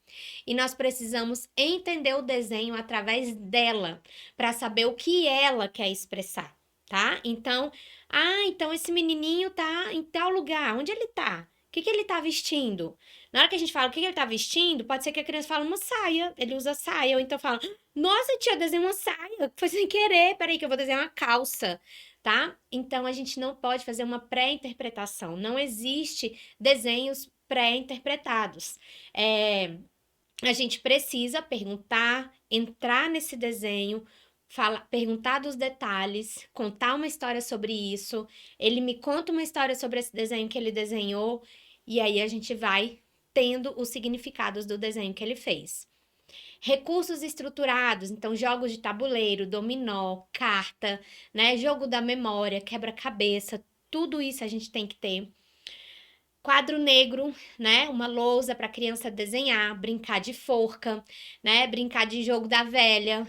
e nós precisamos entender o desenho através dela, para saber o que ela quer expressar, tá? Então, então esse menininho tá em tal lugar, onde ele tá? O que ele tá vestindo? Na hora que a gente fala o que ele tá vestindo, pode ser que a criança fale uma saia, ele usa saia, ou então fala, nossa, tia, desenhei uma saia, foi sem querer, peraí que eu vou desenhar uma calça, tá? Então a gente não pode fazer uma pré-interpretação, não existe desenhos pré-interpretados. A gente precisa perguntar, entrar nesse desenho, perguntar dos detalhes, contar uma história sobre isso. Ele me conta uma história sobre esse desenho que ele desenhou, e aí a gente vai tendo os significados do desenho que ele fez. Recursos estruturados, então jogos de tabuleiro, dominó, carta, né, jogo da memória, quebra-cabeça, tudo isso a gente tem que ter. Quadro negro, né, uma lousa para criança desenhar, brincar de forca, né, brincar de jogo da velha,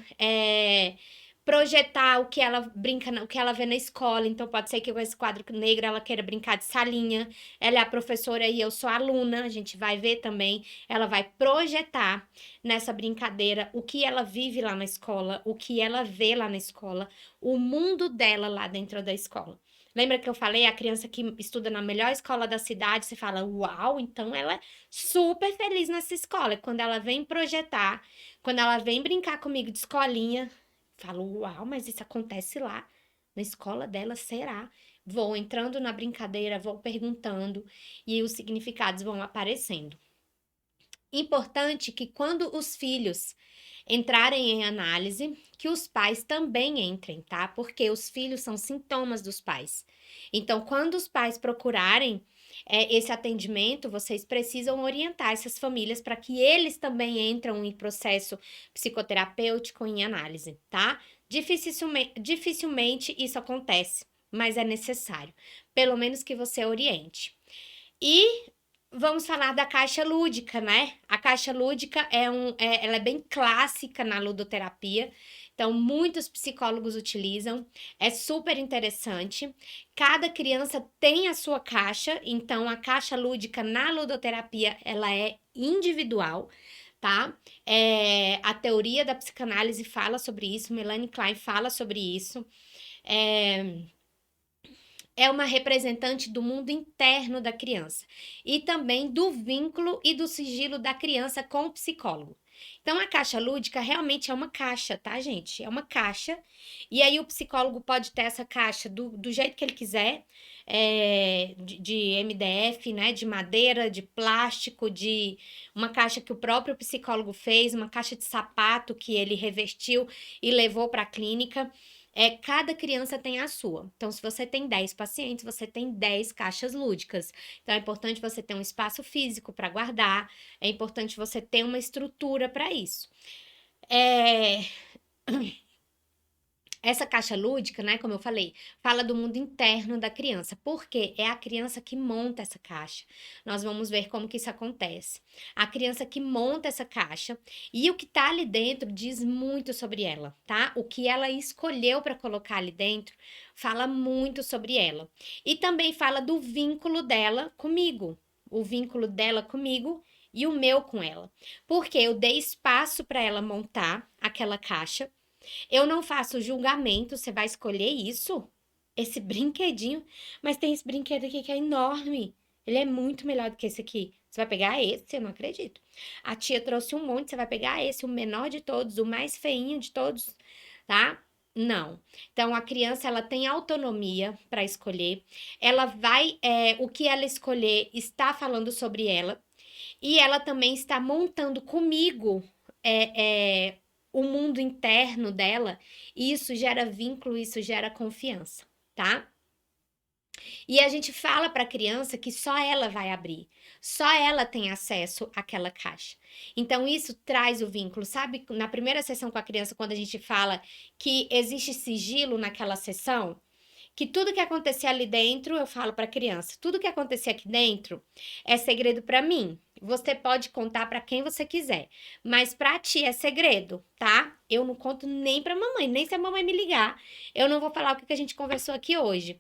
projetar o que ela brinca, o que ela vê na escola. Então pode ser que com esse quadro negro ela queira brincar de salinha. Ela é a professora e eu sou a aluna. A gente vai ver também. Ela vai projetar nessa brincadeira o que ela vive lá na escola, o que ela vê lá na escola, o mundo dela lá dentro da escola. Lembra que eu falei, a criança que estuda na melhor escola da cidade, você fala, uau, então ela é super feliz nessa escola. Quando ela vem projetar, quando ela vem brincar comigo de escolinha, falo, uau, mas isso acontece lá na escola dela, será? Vou entrando na brincadeira, vou perguntando e os significados vão aparecendo. Importante que quando os filhos entrarem em análise, que os pais também entrem, tá? Porque os filhos são sintomas dos pais. Então, quando os pais procurarem esse atendimento, vocês precisam orientar essas famílias para que eles também entram em processo psicoterapêutico em análise, tá? Dificilmente isso acontece, mas é necessário. Pelo menos que você oriente. Vamos falar da caixa lúdica, né? A caixa lúdica ela é bem clássica na ludoterapia, então muitos psicólogos utilizam, é super interessante. Cada criança tem a sua caixa, então a caixa lúdica na ludoterapia ela é individual, tá? A teoria da psicanálise fala sobre isso, Melanie Klein fala sobre isso. É uma representante do mundo interno da criança e também do vínculo e do sigilo da criança com o psicólogo. Então, a caixa lúdica realmente é uma caixa, tá, gente? É uma caixa. E aí, o psicólogo pode ter essa caixa do jeito que ele quiser, de MDF, né? De madeira, de plástico, de uma caixa que o próprio psicólogo fez, uma caixa de sapato que ele revestiu e levou para a clínica. Cada criança tem a sua. Então, se você tem 10 pacientes, você tem 10 caixas lúdicas. Então, é importante você ter um espaço físico para guardar, é importante você ter uma estrutura para isso. Essa caixa lúdica, né, como eu falei, fala do mundo interno da criança, porque é a criança que monta essa caixa. Nós vamos ver como que isso acontece. A criança que monta essa caixa e o que tá ali dentro diz muito sobre ela, tá? O que ela escolheu para colocar ali dentro fala muito sobre ela. E também fala do vínculo dela comigo, o vínculo dela comigo e o meu com ela. Porque eu dei espaço para ela montar aquela caixa. Eu não faço julgamento, você vai escolher isso? Esse brinquedinho, mas tem esse brinquedo aqui que é enorme. Ele é muito melhor do que esse aqui. Você vai pegar esse? Eu não acredito. A tia trouxe um monte, você vai pegar esse, o menor de todos, o mais feinho de todos, tá? Não. Então a criança ela tem autonomia para escolher. Ela vai, o que ela escolher está falando sobre ela e ela também está montando comigo o mundo interno dela, e isso gera vínculo, isso gera confiança, tá? E a gente fala para a criança que só ela vai abrir, só ela tem acesso àquela caixa. Então isso traz o vínculo, sabe? Na primeira sessão com a criança, quando a gente fala que existe sigilo naquela sessão, que tudo que acontecer ali dentro, eu falo para a criança, tudo que acontecer aqui dentro é segredo para mim. Você pode contar para quem você quiser, mas para ti é segredo, tá? Eu não conto nem para mamãe, nem se a mamãe me ligar, eu não vou falar o que a gente conversou aqui hoje.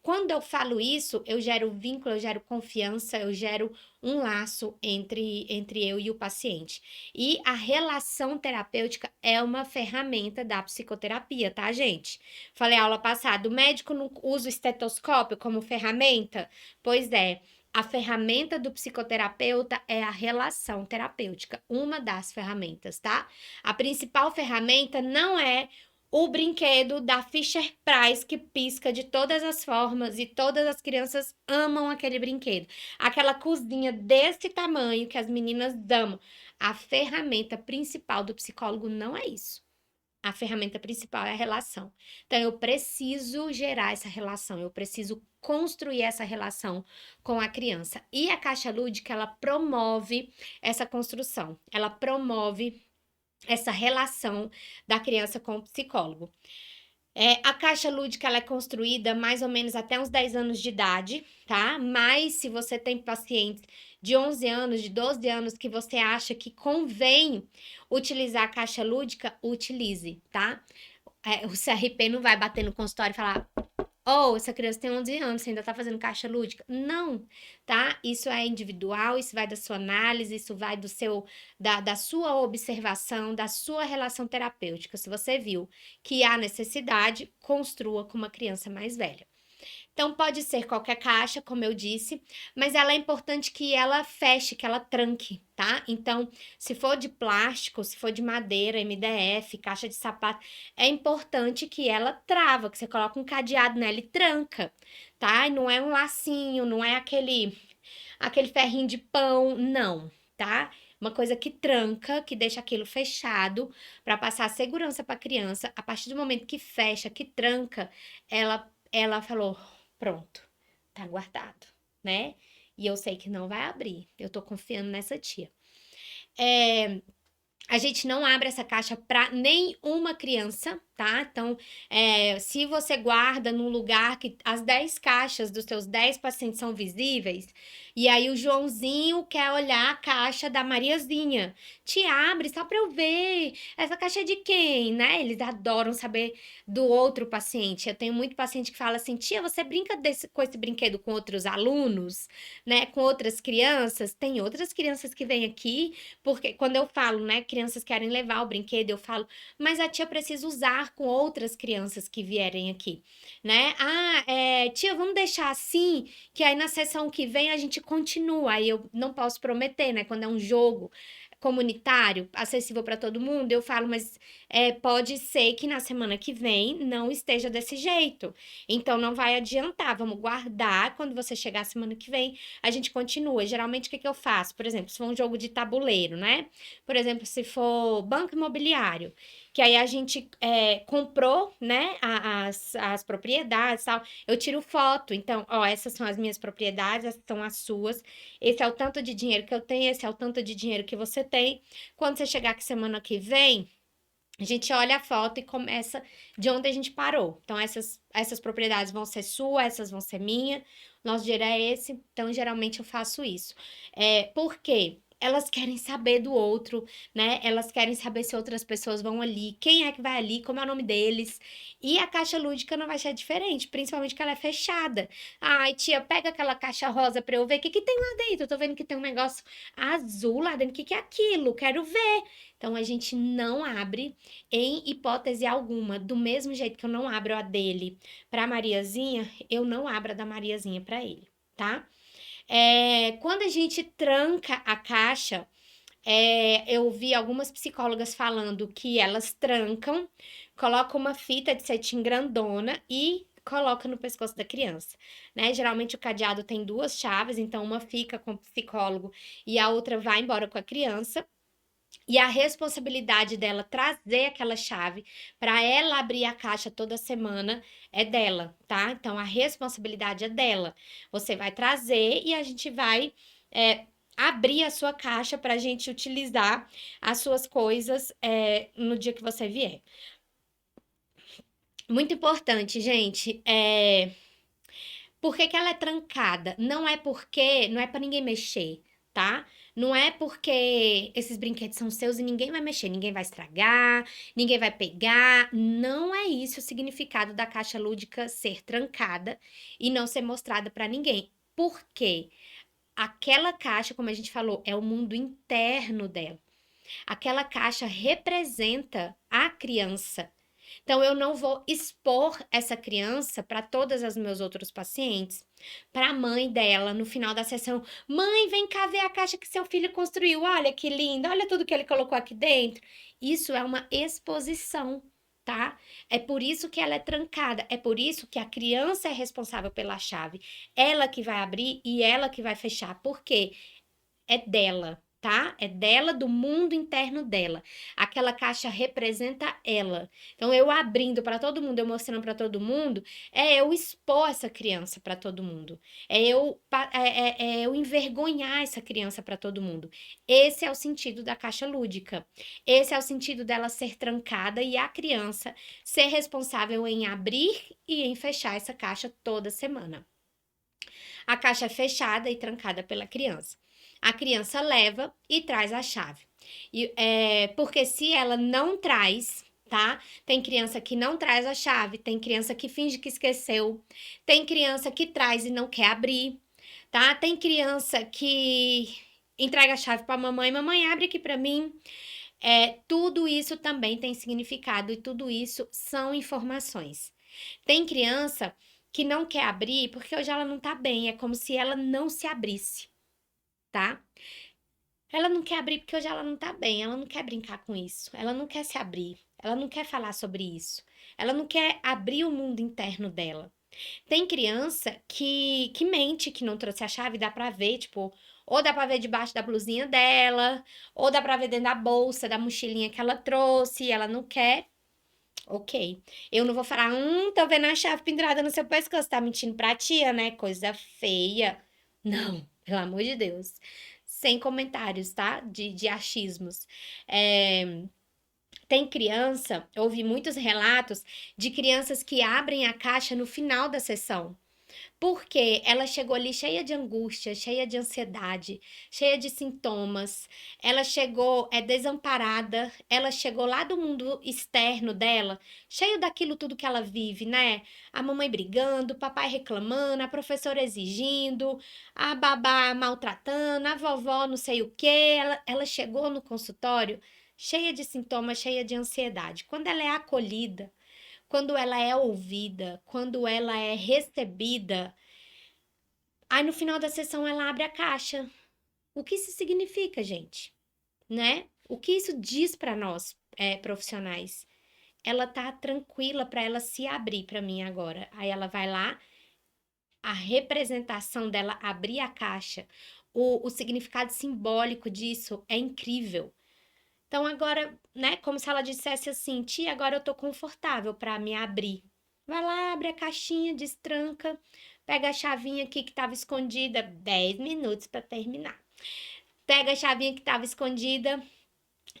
Quando eu falo isso, eu gero vínculo, eu gero confiança, eu gero um laço entre eu e o paciente. E a relação terapêutica é uma ferramenta da psicoterapia, tá, gente? Falei aula passada, o médico não usa o estetoscópio como ferramenta? Pois é. A ferramenta do psicoterapeuta é a relação terapêutica, uma das ferramentas, tá? A principal ferramenta não é o brinquedo da Fisher Price que pisca de todas as formas e todas as crianças amam aquele brinquedo. Aquela cozinha desse tamanho que as meninas amam. A ferramenta principal do psicólogo não é isso. A ferramenta principal é a relação. Então, eu preciso gerar essa relação, eu preciso construir essa relação com a criança. E a caixa lúdica, ela promove essa construção, ela promove essa relação da criança com o psicólogo. A caixa lúdica ela é construída mais ou menos até uns 10 anos de idade, tá? Mas se você tem pacientes de 11 anos, de 12 anos que você acha que convém utilizar a caixa lúdica, utilize, tá? O CRP não vai bater no consultório e falar: oh, essa criança tem 11 anos, você ainda tá fazendo caixa lúdica? Não, tá? Isso é individual, isso vai da sua análise, isso vai da sua observação, da sua relação terapêutica. Se você viu que há necessidade, construa com uma criança mais velha. Então, pode ser qualquer caixa, como eu disse, mas ela é importante que ela feche, que ela tranque, tá? Então, se for de plástico, se for de madeira, MDF, caixa de sapato, é importante que ela trava, que você coloca um cadeado nela e tranca, tá? E não é um lacinho, não é aquele ferrinho de pão, não, tá? Uma coisa que tranca, que deixa aquilo fechado para passar segurança para a criança. A partir do momento que fecha, que tranca, ela falou: pronto, tá guardado, né? E eu sei que não vai abrir. Eu tô confiando nessa tia. A gente não abre essa caixa para nenhuma criança, tá? Então, se você guarda num lugar que as 10 caixas dos seus 10 pacientes são visíveis, e aí o Joãozinho quer olhar a caixa da Mariazinha, te abre só para eu ver. Essa caixa é de quem, né? Eles adoram saber do outro paciente. Eu tenho muito paciente que fala assim: tia, você brinca com esse brinquedo com outros alunos, né? Com outras crianças? Tem outras crianças que vêm aqui, porque quando eu falo, né, crianças querem levar o brinquedo, eu falo, mas a tia precisa usar com outras crianças que vierem aqui, né? Tia, vamos deixar assim, que aí na sessão que vem a gente continua. Aí eu não posso prometer, né? Quando é um jogo comunitário, acessível para todo mundo, eu falo, mas pode ser que na semana que vem não esteja desse jeito. Então não vai adiantar, vamos guardar. Quando você chegar a semana que vem, a gente continua. Geralmente, o que eu faço? Por exemplo, se for um jogo de tabuleiro, né? Por exemplo, se for banco imobiliário, que aí a gente comprou, né, as propriedades e tal, eu tiro foto. Então, ó, essas são as minhas propriedades, essas são as suas. Esse é o tanto de dinheiro que eu tenho, esse é o tanto de dinheiro que você tem. Quando você chegar aqui semana que vem, A gente olha a foto e começa de onde a gente parou. Então, essas propriedades vão ser suas, essas vão ser minha. Nosso dinheiro é esse. Então, geralmente eu faço isso. Por quê? Elas querem saber do outro, né? Elas querem saber se outras pessoas vão ali, quem é que vai ali, como é o nome deles. E a caixa lúdica não vai ser diferente, principalmente que ela é fechada. Ai, tia, pega aquela caixa rosa pra eu ver o que que tem lá dentro. Eu tô vendo que tem um negócio azul lá dentro. O que que é aquilo? Quero ver. Então, a gente não abre em hipótese alguma, do mesmo jeito que eu não abro a dele para Mariazinha, eu não abro a da Mariazinha para ele, tá? Quando a gente tranca a caixa, eu vi algumas psicólogas falando que elas trancam, colocam uma fita de cetim grandona e coloca no pescoço da criança, né? Geralmente o cadeado tem duas chaves, então uma fica com o psicólogo e a outra vai embora com a criança. E a responsabilidade dela trazer aquela chave para ela abrir a caixa toda semana é dela, tá? Então a responsabilidade é dela. Você vai trazer e a gente vai abrir a sua caixa para a gente utilizar as suas coisas no dia que você vier. Muito importante, gente. Por que que ela é trancada? Não é para ninguém mexer, tá? Não é porque esses brinquedos são seus e ninguém vai mexer, ninguém vai estragar, ninguém vai pegar. Não é isso o significado da caixa lúdica ser trancada e não ser mostrada para ninguém. Por quê? Aquela caixa, como a gente falou, é o mundo interno dela. Aquela caixa representa a criança. Então, eu não vou expor essa criança para todas as meus outros pacientes, para a mãe dela no final da sessão. Mãe, vem cá ver a caixa que seu filho construiu. Olha que linda, olha tudo que ele colocou aqui dentro. Isso é uma exposição, tá? É por isso que ela é trancada. É por isso que a criança é responsável pela chave. Ela que vai abrir e ela que vai fechar. Por quê? É dela, tá? É dela, do mundo interno dela. Aquela caixa representa ela. Então, eu abrindo para todo mundo, eu mostrando para todo mundo, é eu expor essa criança para todo mundo. É eu envergonhar essa criança para todo mundo. Esse é o sentido da caixa lúdica. Esse é o sentido dela ser trancada e a criança ser responsável em abrir e em fechar essa caixa toda semana. A caixa é fechada e trancada pela criança. A criança leva e traz a chave. Porque se ela não traz, tá? Tem criança que não traz a chave, tem criança que finge que esqueceu, tem criança que traz e não quer abrir, tá? Tem criança que entrega a chave para mamãe, mamãe abre aqui para mim. Tudo isso também tem significado e tudo isso são informações. Tem criança que não quer abrir porque hoje ela não tá bem, é como se ela não se abrisse, tá? Ela não quer abrir porque hoje ela não tá bem, ela não quer brincar com isso, ela não quer se abrir, ela não quer falar sobre isso, ela não quer abrir o mundo interno dela. Tem criança que mente que não trouxe a chave, dá pra ver, tipo, ou dá pra ver debaixo da blusinha dela, ou dá pra ver dentro da bolsa, da mochilinha que ela trouxe, e ela não quer. Ok. Eu não vou falar, tô vendo a chave pendurada no seu pescoço, tá mentindo pra tia, né? Coisa feia. Não, pelo amor de Deus. Sem comentários, tá? De achismos. É, Tem criança, eu ouvi muitos relatos de crianças que abrem a caixa no final da sessão. Porque ela chegou ali cheia de angústia, cheia de ansiedade, cheia de sintomas. Ela chegou desamparada, ela chegou lá do mundo externo dela, cheio daquilo tudo que ela vive, né? A mamãe brigando, o papai reclamando, a professora exigindo, a babá maltratando, a vovó não sei o quê. Ela chegou no consultório cheia de sintomas, cheia de ansiedade. Quando ela é acolhida, quando ela é ouvida, quando ela é recebida, aí no final da sessão ela abre a caixa. O que isso significa, gente? Né? O que isso diz para nós, profissionais? Ela tá tranquila para ela se abrir para mim agora. Aí ela vai lá, a representação dela abrir a caixa, o significado simbólico disso é incrível. Então agora, né, como se ela dissesse assim: tia, agora eu tô confortável para me abrir. Vai lá, abre a caixinha, destranca, pega a chavinha aqui que estava escondida, 10 minutos para terminar. Pega a chavinha que estava escondida,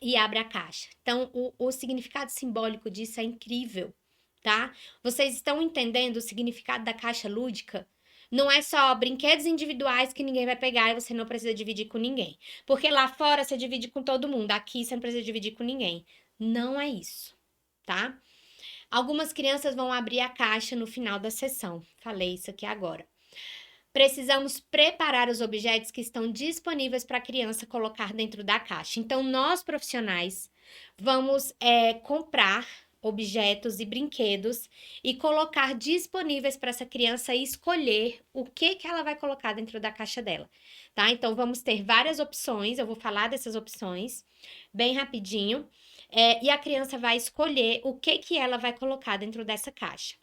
e abre a caixa. Então, o significado simbólico disso é incrível, tá? Vocês estão entendendo o significado da caixa lúdica? Não é só brinquedos individuais que ninguém vai pegar e você não precisa dividir com ninguém. Porque lá fora você divide com todo mundo, aqui você não precisa dividir com ninguém. Não é isso, tá? Algumas crianças vão abrir a caixa no final da sessão. Falei isso aqui agora. Precisamos preparar os objetos que estão disponíveis para a criança colocar dentro da caixa. Então, nós profissionais vamos comprar objetos e brinquedos e colocar disponíveis para essa criança escolher o que ela vai colocar dentro da caixa dela, tá? Então, vamos ter várias opções, eu vou falar dessas opções bem rapidinho, e a criança vai escolher o que ela vai colocar dentro dessa caixa.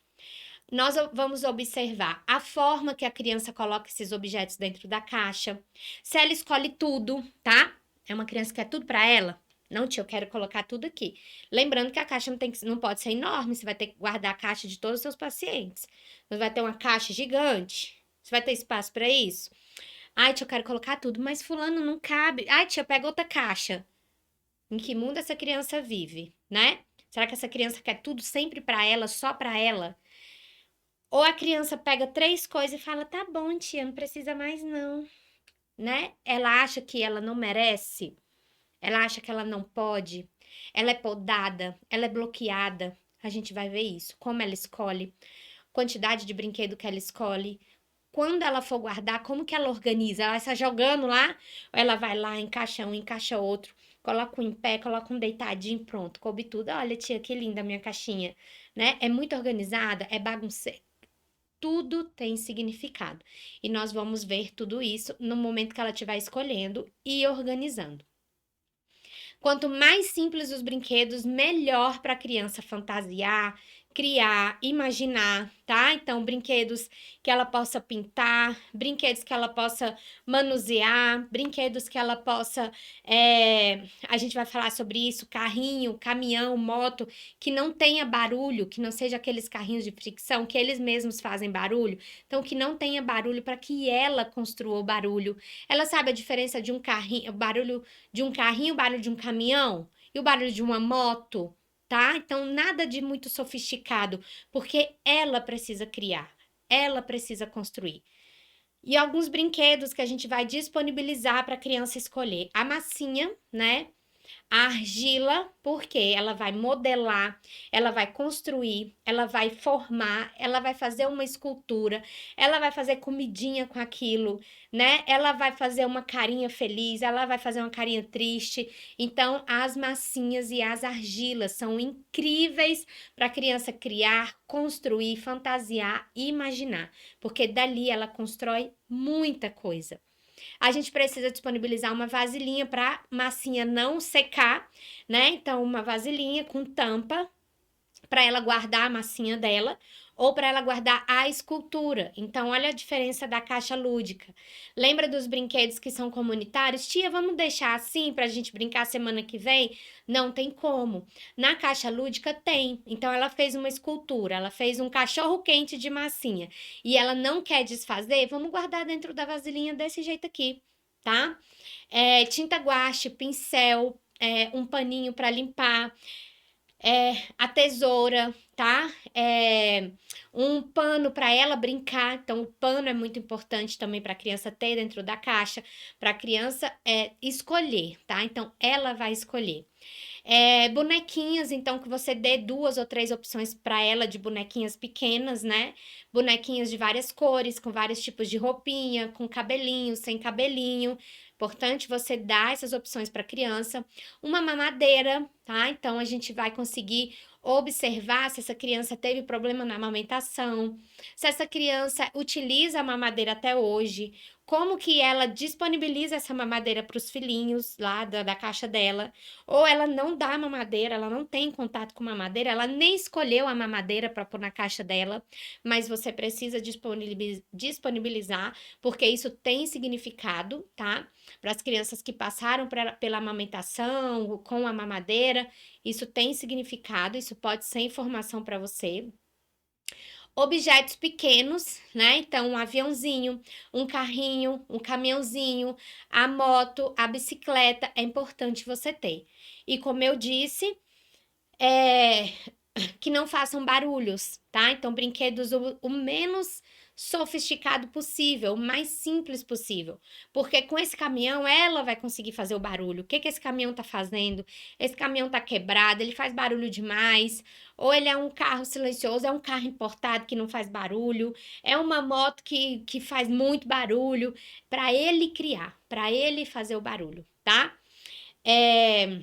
Nós vamos observar a forma que a criança coloca esses objetos dentro da caixa. Se ela escolhe tudo, tá? É uma criança que quer tudo para ela? Não, tia, eu quero colocar tudo aqui. Lembrando que a caixa não pode ser enorme, você vai ter que guardar a caixa de todos os seus pacientes. Você vai ter uma caixa gigante. Você vai ter espaço para isso? Ai, tia, eu quero colocar tudo, mas fulano não cabe. Ai, tia, pega outra caixa. Em que mundo essa criança vive, né? Será que essa criança quer tudo sempre para ela, só para ela? Ou a criança pega 3 coisas e fala: tá bom, tia, não precisa mais não, né? Ela acha que ela não merece, ela acha que ela não pode, ela é podada, ela é bloqueada. A gente vai ver isso, como ela escolhe, quantidade de brinquedo que ela escolhe, quando ela for guardar, como que ela organiza? Ela está jogando lá, ou ela vai lá, encaixa um, encaixa outro, coloca um em pé, coloca um deitadinho, pronto, coube tudo. Olha, tia, que linda a minha caixinha, né? É muito organizada, é bagunceira. Tudo tem significado. E nós vamos ver tudo isso no momento que ela estiver escolhendo e organizando. Quanto mais simples os brinquedos, melhor para a criança fantasiar, criar, imaginar, tá? Então, brinquedos que ela possa pintar, brinquedos que ela possa manusear, brinquedos que ela possa. A gente vai falar sobre isso: carrinho, caminhão, moto, que não tenha barulho, que não seja aqueles carrinhos de fricção, que eles mesmos fazem barulho. Então, que não tenha barulho para que ela construa o barulho. Ela sabe a diferença de um carrinho, o barulho de um carrinho, o barulho de um caminhão e o barulho de uma moto, tá? Então, nada de muito sofisticado, porque ela precisa criar, ela precisa construir. E alguns brinquedos que a gente vai disponibilizar para a criança escolher: a massinha, né? A argila, porque ela vai modelar, ela vai construir, ela vai formar, ela vai fazer uma escultura, ela vai fazer comidinha com aquilo, né? Ela vai fazer uma carinha feliz, ela vai fazer uma carinha triste. Então, as massinhas e as argilas são incríveis para a criança criar, construir, fantasiar e imaginar, porque dali ela constrói muita coisa. A gente precisa disponibilizar uma vasilhinha para massinha não secar, né? Então, uma vasilhinha com tampa para ela guardar a massinha dela ou para ela guardar a escultura. Então, olha a diferença da caixa lúdica. Lembra dos brinquedos que são comunitários? Tia, vamos deixar assim para a gente brincar semana que vem? Não tem como. Na caixa lúdica tem. Então, ela fez uma escultura, ela fez um cachorro quente de massinha e ela não quer desfazer, vamos guardar dentro da vasilhinha desse jeito aqui, tá? Tinta guache, pincel, um paninho para limpar, a tesoura, tá? Um pano para ela brincar. Então, o pano é muito importante também para a criança ter dentro da caixa, para a criança escolher, tá? Então, ela vai escolher. Bonequinhas, então, que você dê 2 ou 3 opções para ela de bonequinhas pequenas, né? Bonequinhas de várias cores, com vários tipos de roupinha, com cabelinho, sem cabelinho. Importante você dar essas opções para a criança. Uma mamadeira, tá? Então, a gente vai conseguir observar se essa criança teve problema na amamentação, se essa criança utiliza a mamadeira até hoje, como que ela disponibiliza essa mamadeira para os filhinhos lá da caixa dela, ou ela não dá mamadeira, ela não tem contato com mamadeira, ela nem escolheu a mamadeira para pôr na caixa dela, mas você precisa disponibilizar, porque isso tem significado, tá? Para as crianças que passaram pela amamentação, com a mamadeira, isso tem significado, isso pode ser informação para você. Objetos pequenos, né? Então, um aviãozinho, um carrinho, um caminhãozinho, a moto, a bicicleta, é importante você ter. E como eu disse, é, que não façam barulhos, tá? Então, brinquedos o menos sofisticado possível, o mais simples possível. Porque com esse caminhão ela vai conseguir fazer o barulho. O que que esse caminhão tá fazendo? Esse caminhão tá quebrado, ele faz barulho demais, ou ele é um carro silencioso, é um carro importado que não faz barulho, é uma moto que faz muito barulho, para ele criar, para ele fazer o barulho, tá? É,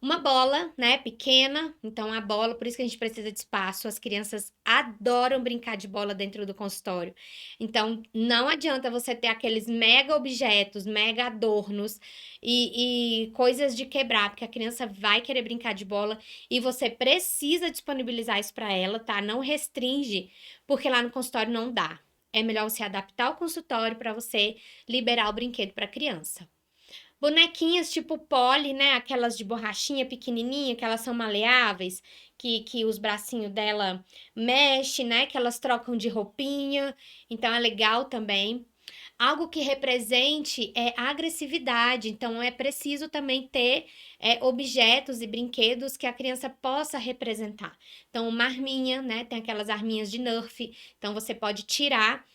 uma bola, né, pequena, então a bola, por isso que a gente precisa de espaço. As crianças adoram brincar de bola dentro do consultório. Então, não adianta você ter aqueles mega objetos, mega adornos e coisas de quebrar, porque a criança vai querer brincar de bola e você precisa disponibilizar isso para ela, tá? Não restringe, porque lá no consultório não dá. É melhor você adaptar o consultório para você liberar o brinquedo para a criança. Bonequinhas tipo Polly, né? Aquelas de borrachinha pequenininha, que elas são maleáveis, que os bracinhos dela mexem, né? Que elas trocam de roupinha. Então é legal também. Algo que represente a agressividade. Então é preciso também ter objetos e brinquedos que a criança possa representar. Então, uma arminha, né? Tem aquelas arminhas de Nerf. Então você pode tirar.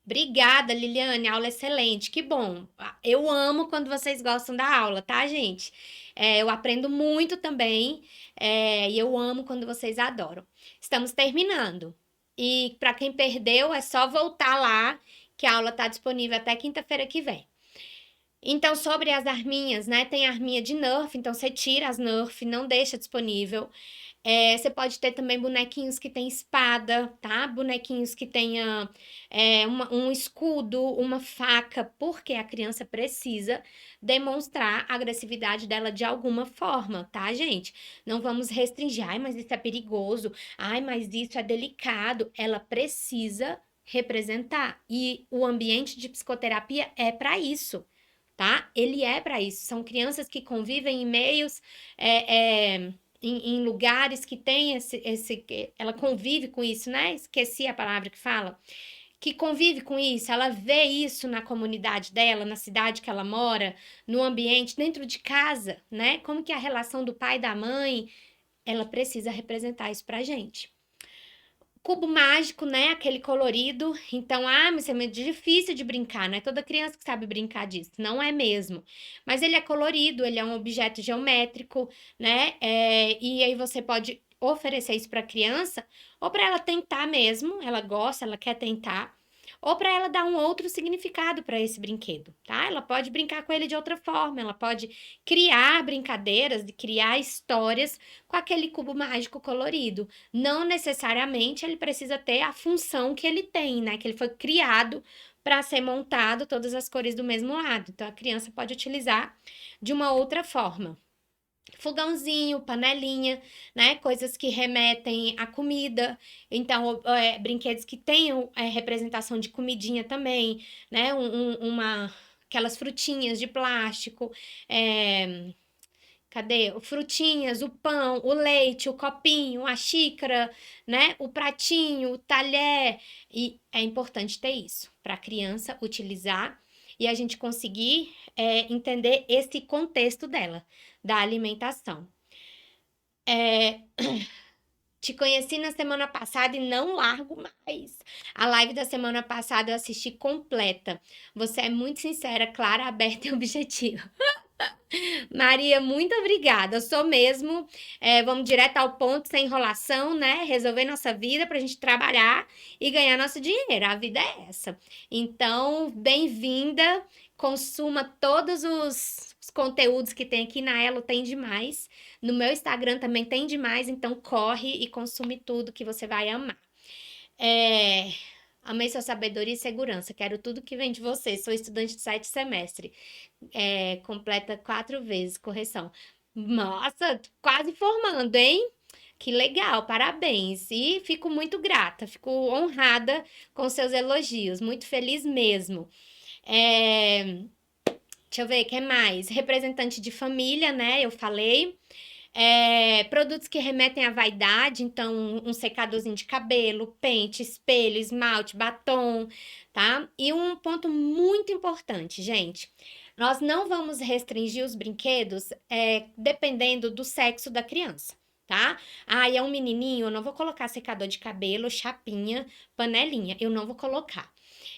Obrigada, Liliane, aula excelente, que bom. Eu amo quando vocês gostam da aula, tá, gente? Eu aprendo muito também, e eu amo quando vocês adoram. Estamos terminando. E para quem perdeu, é só voltar lá, que a aula está disponível até quinta-feira que vem. Então, sobre as arminhas, né? Tem arminha de Nerf, então você tira as Nerf, não deixa disponível. Você pode ter também bonequinhos que tem espada, tá? Bonequinhos que tenha um escudo, uma faca, porque a criança precisa demonstrar a agressividade dela de alguma forma, tá, gente? Não vamos restringir, ai, mas isso é perigoso, ai, mas isso é delicado. Ela precisa representar. E o ambiente de psicoterapia é para isso, tá? Ele é para isso. São crianças que convivem em meios. Em lugares que tem ela convive com isso, né? Esqueci a palavra que fala. Que convive com isso, ela vê isso na comunidade dela, na cidade que ela mora, no ambiente, dentro de casa, né? Como que é a relação do pai e da mãe, ela precisa representar isso pra gente. Cubo mágico, né? Aquele colorido. Então, mas é muito difícil de brincar, não é toda criança que sabe brincar disso. Não é mesmo. Mas ele é colorido, ele é um objeto geométrico, né? E aí você pode oferecer isso para a criança, ou para ela tentar mesmo, ela gosta, ela quer tentar, ou para ela dar um outro significado para esse brinquedo, tá? Ela pode brincar com ele de outra forma, ela pode criar brincadeiras, criar histórias com aquele cubo mágico colorido. Não necessariamente ele precisa ter a função que ele tem, né? Que ele foi criado para ser montado todas as cores do mesmo lado. Então a criança pode utilizar de uma outra forma. Fogãozinho, panelinha, né? Coisas que remetem à comida. Então, brinquedos que tenham representação de comidinha também, né? Aquelas frutinhas de plástico. Cadê? Frutinhas, o pão, o leite, o copinho, a xícara, né? O pratinho, o talher. E é importante ter isso para a criança utilizar e a gente conseguir entender esse contexto dela, da alimentação. Te conheci na semana passada e não largo mais. A live da semana passada eu assisti completa. Você é muito sincera, clara, aberta e objetiva. Maria, muito obrigada. Eu sou mesmo. Vamos direto ao ponto, sem enrolação, né? Resolver nossa vida para a gente trabalhar e ganhar nosso dinheiro. A vida é essa. Então, bem-vinda. Consuma todos os conteúdos que tem aqui na Elo, tem demais. No meu Instagram também tem demais. Então, corre e consome tudo que você vai amar. Amei sua sabedoria e segurança. Quero tudo que vem de você. Sou estudante de 7º semestre. Completa 4 vezes correção. Nossa, quase formando, hein? Que legal, parabéns. E fico muito grata, fico honrada com seus elogios. Muito feliz mesmo. Deixa eu ver, o que mais? Representante de família, né? Eu falei. Produtos que remetem à vaidade, então um secadorzinho de cabelo, pente, espelho, esmalte, batom, tá? E um ponto muito importante, gente. Nós não vamos restringir os brinquedos dependendo do sexo da criança, tá? Ah, é um menininho, eu não vou colocar secador de cabelo, chapinha, panelinha, eu não vou colocar.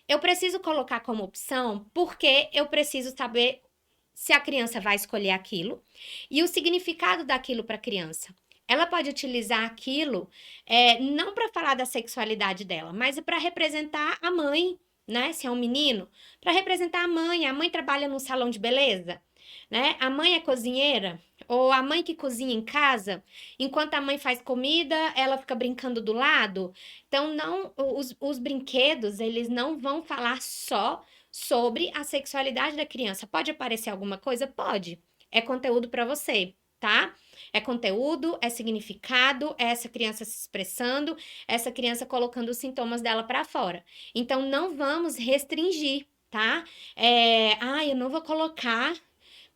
Eu preciso colocar como opção porque eu preciso saber se a criança vai escolher aquilo e o significado daquilo para a criança. Ela pode utilizar aquilo não para falar da sexualidade dela, mas para representar a mãe, né? Se é um menino, para representar a mãe. A mãe trabalha num salão de beleza, né? A mãe é cozinheira, ou a mãe que cozinha em casa, enquanto a mãe faz comida, ela fica brincando do lado. Então, não, os brinquedos, eles não vão falar só sobre a sexualidade da criança. Pode aparecer alguma coisa? Pode. É conteúdo para você, tá? É conteúdo, é significado, é essa criança se expressando, essa criança colocando os sintomas dela para fora. Então, não vamos restringir, tá? Eu não vou colocar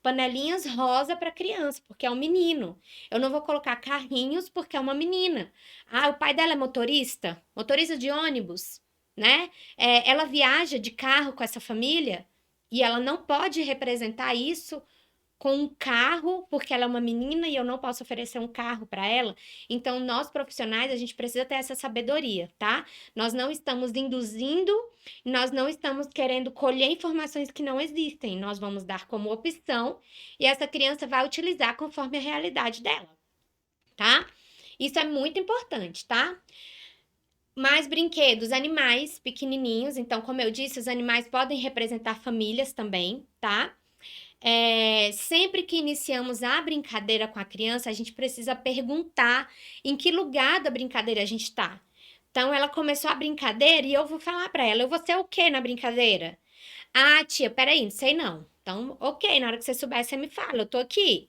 panelinhas rosa para criança, porque é um menino. Eu não vou colocar carrinhos porque é uma menina. Ah, o pai dela é motorista de ônibus, né? Ela viaja de carro com essa família e ela não pode representar isso com um carro, porque ela é uma menina e eu não posso oferecer um carro para ela. Então, nós profissionais, a gente precisa ter essa sabedoria, tá? Nós não estamos induzindo, nós não estamos querendo colher informações que não existem. Nós vamos dar como opção e essa criança vai utilizar conforme a realidade dela, tá? Isso é muito importante, tá? Mais brinquedos, animais pequenininhos. Então, como eu disse, os animais podem representar famílias também, tá? Sempre que iniciamos a brincadeira com a criança, a gente precisa perguntar em que lugar da brincadeira a gente está. Então, ela começou a brincadeira e eu vou falar para ela: eu vou ser o quê na brincadeira? Ah, tia, peraí, não sei não. Então, ok, na hora que você souber, você me fala, eu tô aqui,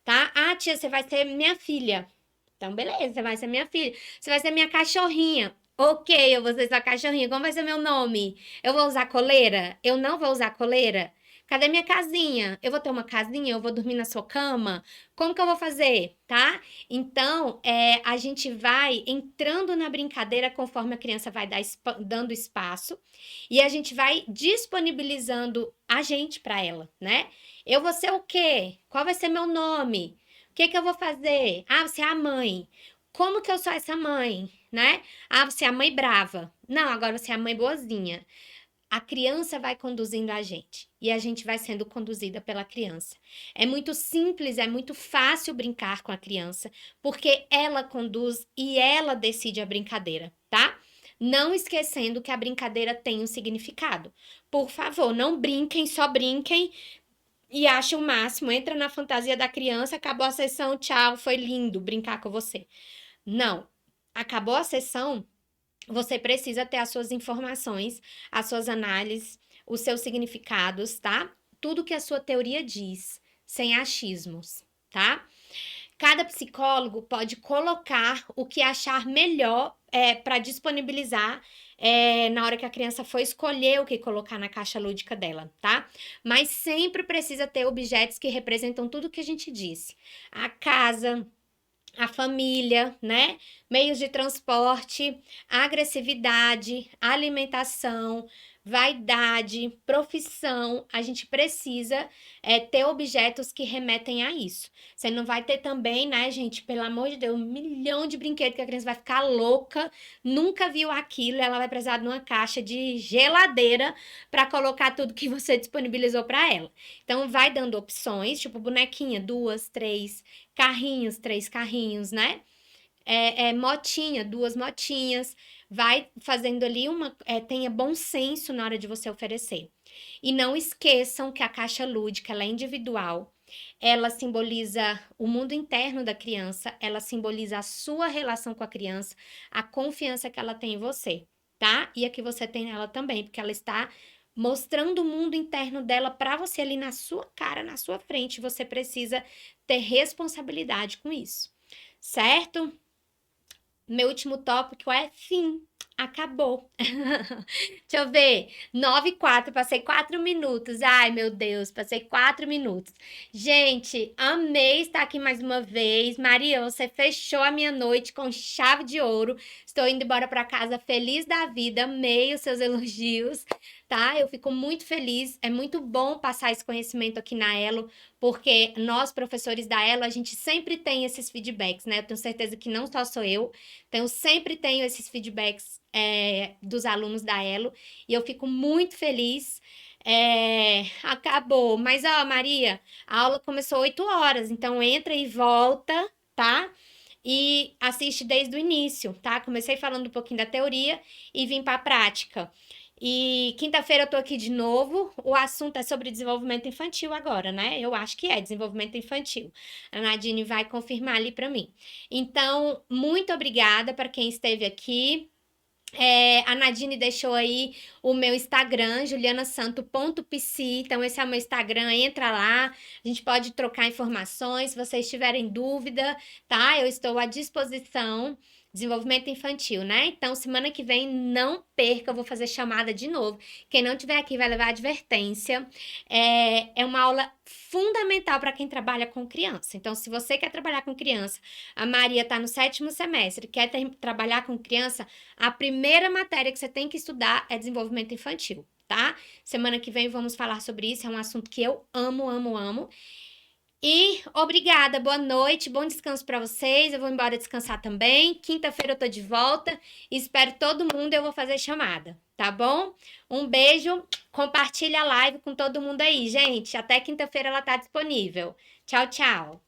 tá? Ah, tia, você vai ser minha filha. Então, beleza, você vai ser minha filha. Você vai ser minha cachorrinha. Ok, eu vou ser sua cachorrinha. Como vai ser meu nome? Eu vou usar coleira? Eu não vou usar coleira? Cadê minha casinha? Eu vou ter uma casinha? Eu vou dormir na sua cama? Como que eu vou fazer, tá? Então, a gente vai entrando na brincadeira conforme a criança vai dando espaço e a gente vai disponibilizando a gente para ela, né? Eu vou ser o quê? Qual vai ser meu nome? O que que eu vou fazer? Ah, você é a mãe. Como que eu sou essa mãe, né? Ah, você é a mãe brava. Não, agora você é a mãe boazinha. A criança vai conduzindo a gente e a gente vai sendo conduzida pela criança. É muito simples, é muito fácil brincar com a criança, porque ela conduz e ela decide a brincadeira, tá? Não esquecendo que a brincadeira tem um significado. Por favor, não brinquem, só brinquem e achem o máximo. Entra na fantasia da criança, acabou a sessão, tchau, foi lindo brincar com você. Não, acabou a sessão, você precisa ter as suas informações, as suas análises, os seus significados, tá? Tudo que a sua teoria diz, sem achismos, tá? Cada psicólogo pode colocar o que achar melhor para disponibilizar na hora que a criança for escolher o que colocar na caixa lúdica dela, tá? Mas sempre precisa ter objetos que representam tudo que a gente disse. A casa, a família, né? Meios de transporte, agressividade, alimentação, vaidade, profissão. A gente precisa ter objetos que remetem a isso. Você não vai ter também, né, gente? Pelo amor de Deus, 1 milhão de brinquedos que a criança vai ficar louca, nunca viu aquilo, ela vai precisar de uma caixa de geladeira para colocar tudo que você disponibilizou para ela. Então, vai dando opções, tipo bonequinha, 2, 3, carrinhos, 3 carrinhos, né? Motinha, 2 motinhas. Vai fazendo ali tenha bom senso na hora de você oferecer. E não esqueçam que a caixa lúdica, ela é individual. Ela simboliza o mundo interno da criança, ela simboliza a sua relação com a criança, a confiança que ela tem em você, tá? E a que você tem nela também, porque ela está mostrando o mundo interno dela para você ali na sua cara, na sua frente. Você precisa ter responsabilidade com isso, certo? Meu último tópico é fim. acabou. Deixa eu ver. 9h04, passei 4 minutos. Ai, meu Deus, passei 4 minutos. Gente, amei estar aqui mais uma vez. Maria, você fechou a minha noite com chave de ouro. Estou indo embora para casa feliz da vida. Amei os seus elogios, tá? Eu fico muito feliz. É muito bom passar esse conhecimento aqui na Elo, porque nós, professores da Elo, a gente sempre tem esses feedbacks, né? Eu tenho certeza que não só sou eu, então eu sempre tenho esses feedbacks dos alunos da Elo, e eu fico muito feliz. Acabou. Mas, ó, Maria, a aula começou 8 horas, então entra e volta, tá? E assiste desde o início, tá? Comecei falando um pouquinho da teoria e vim para a prática. E quinta-feira eu tô aqui de novo. O assunto é sobre desenvolvimento infantil agora, né? Eu acho que é desenvolvimento infantil. A Nadine vai confirmar ali para mim. Então, muito obrigada para quem esteve aqui. A Nadine deixou aí o meu Instagram, julianasanto.pc. Então, esse é o meu Instagram, entra lá. A gente pode trocar informações. Se vocês tiverem dúvida, tá? Eu estou à disposição. Desenvolvimento infantil, né? Então, semana que vem, não perca, eu vou fazer chamada de novo. Quem não tiver aqui vai levar advertência. É uma aula fundamental para quem trabalha com criança. Então, se você quer trabalhar com criança, a Maria está no 7º semestre, quer trabalhar com criança, a primeira matéria que você tem que estudar é desenvolvimento infantil, tá? Semana que vem vamos falar sobre isso, é um assunto que eu amo, amo, amo. E obrigada, boa noite, bom descanso para vocês. Eu vou embora descansar também. Quinta-feira eu tô de volta. Espero todo mundo, eu vou fazer chamada, tá bom? Um beijo, compartilha a live com todo mundo aí, gente. Até quinta-feira ela tá disponível. Tchau, tchau.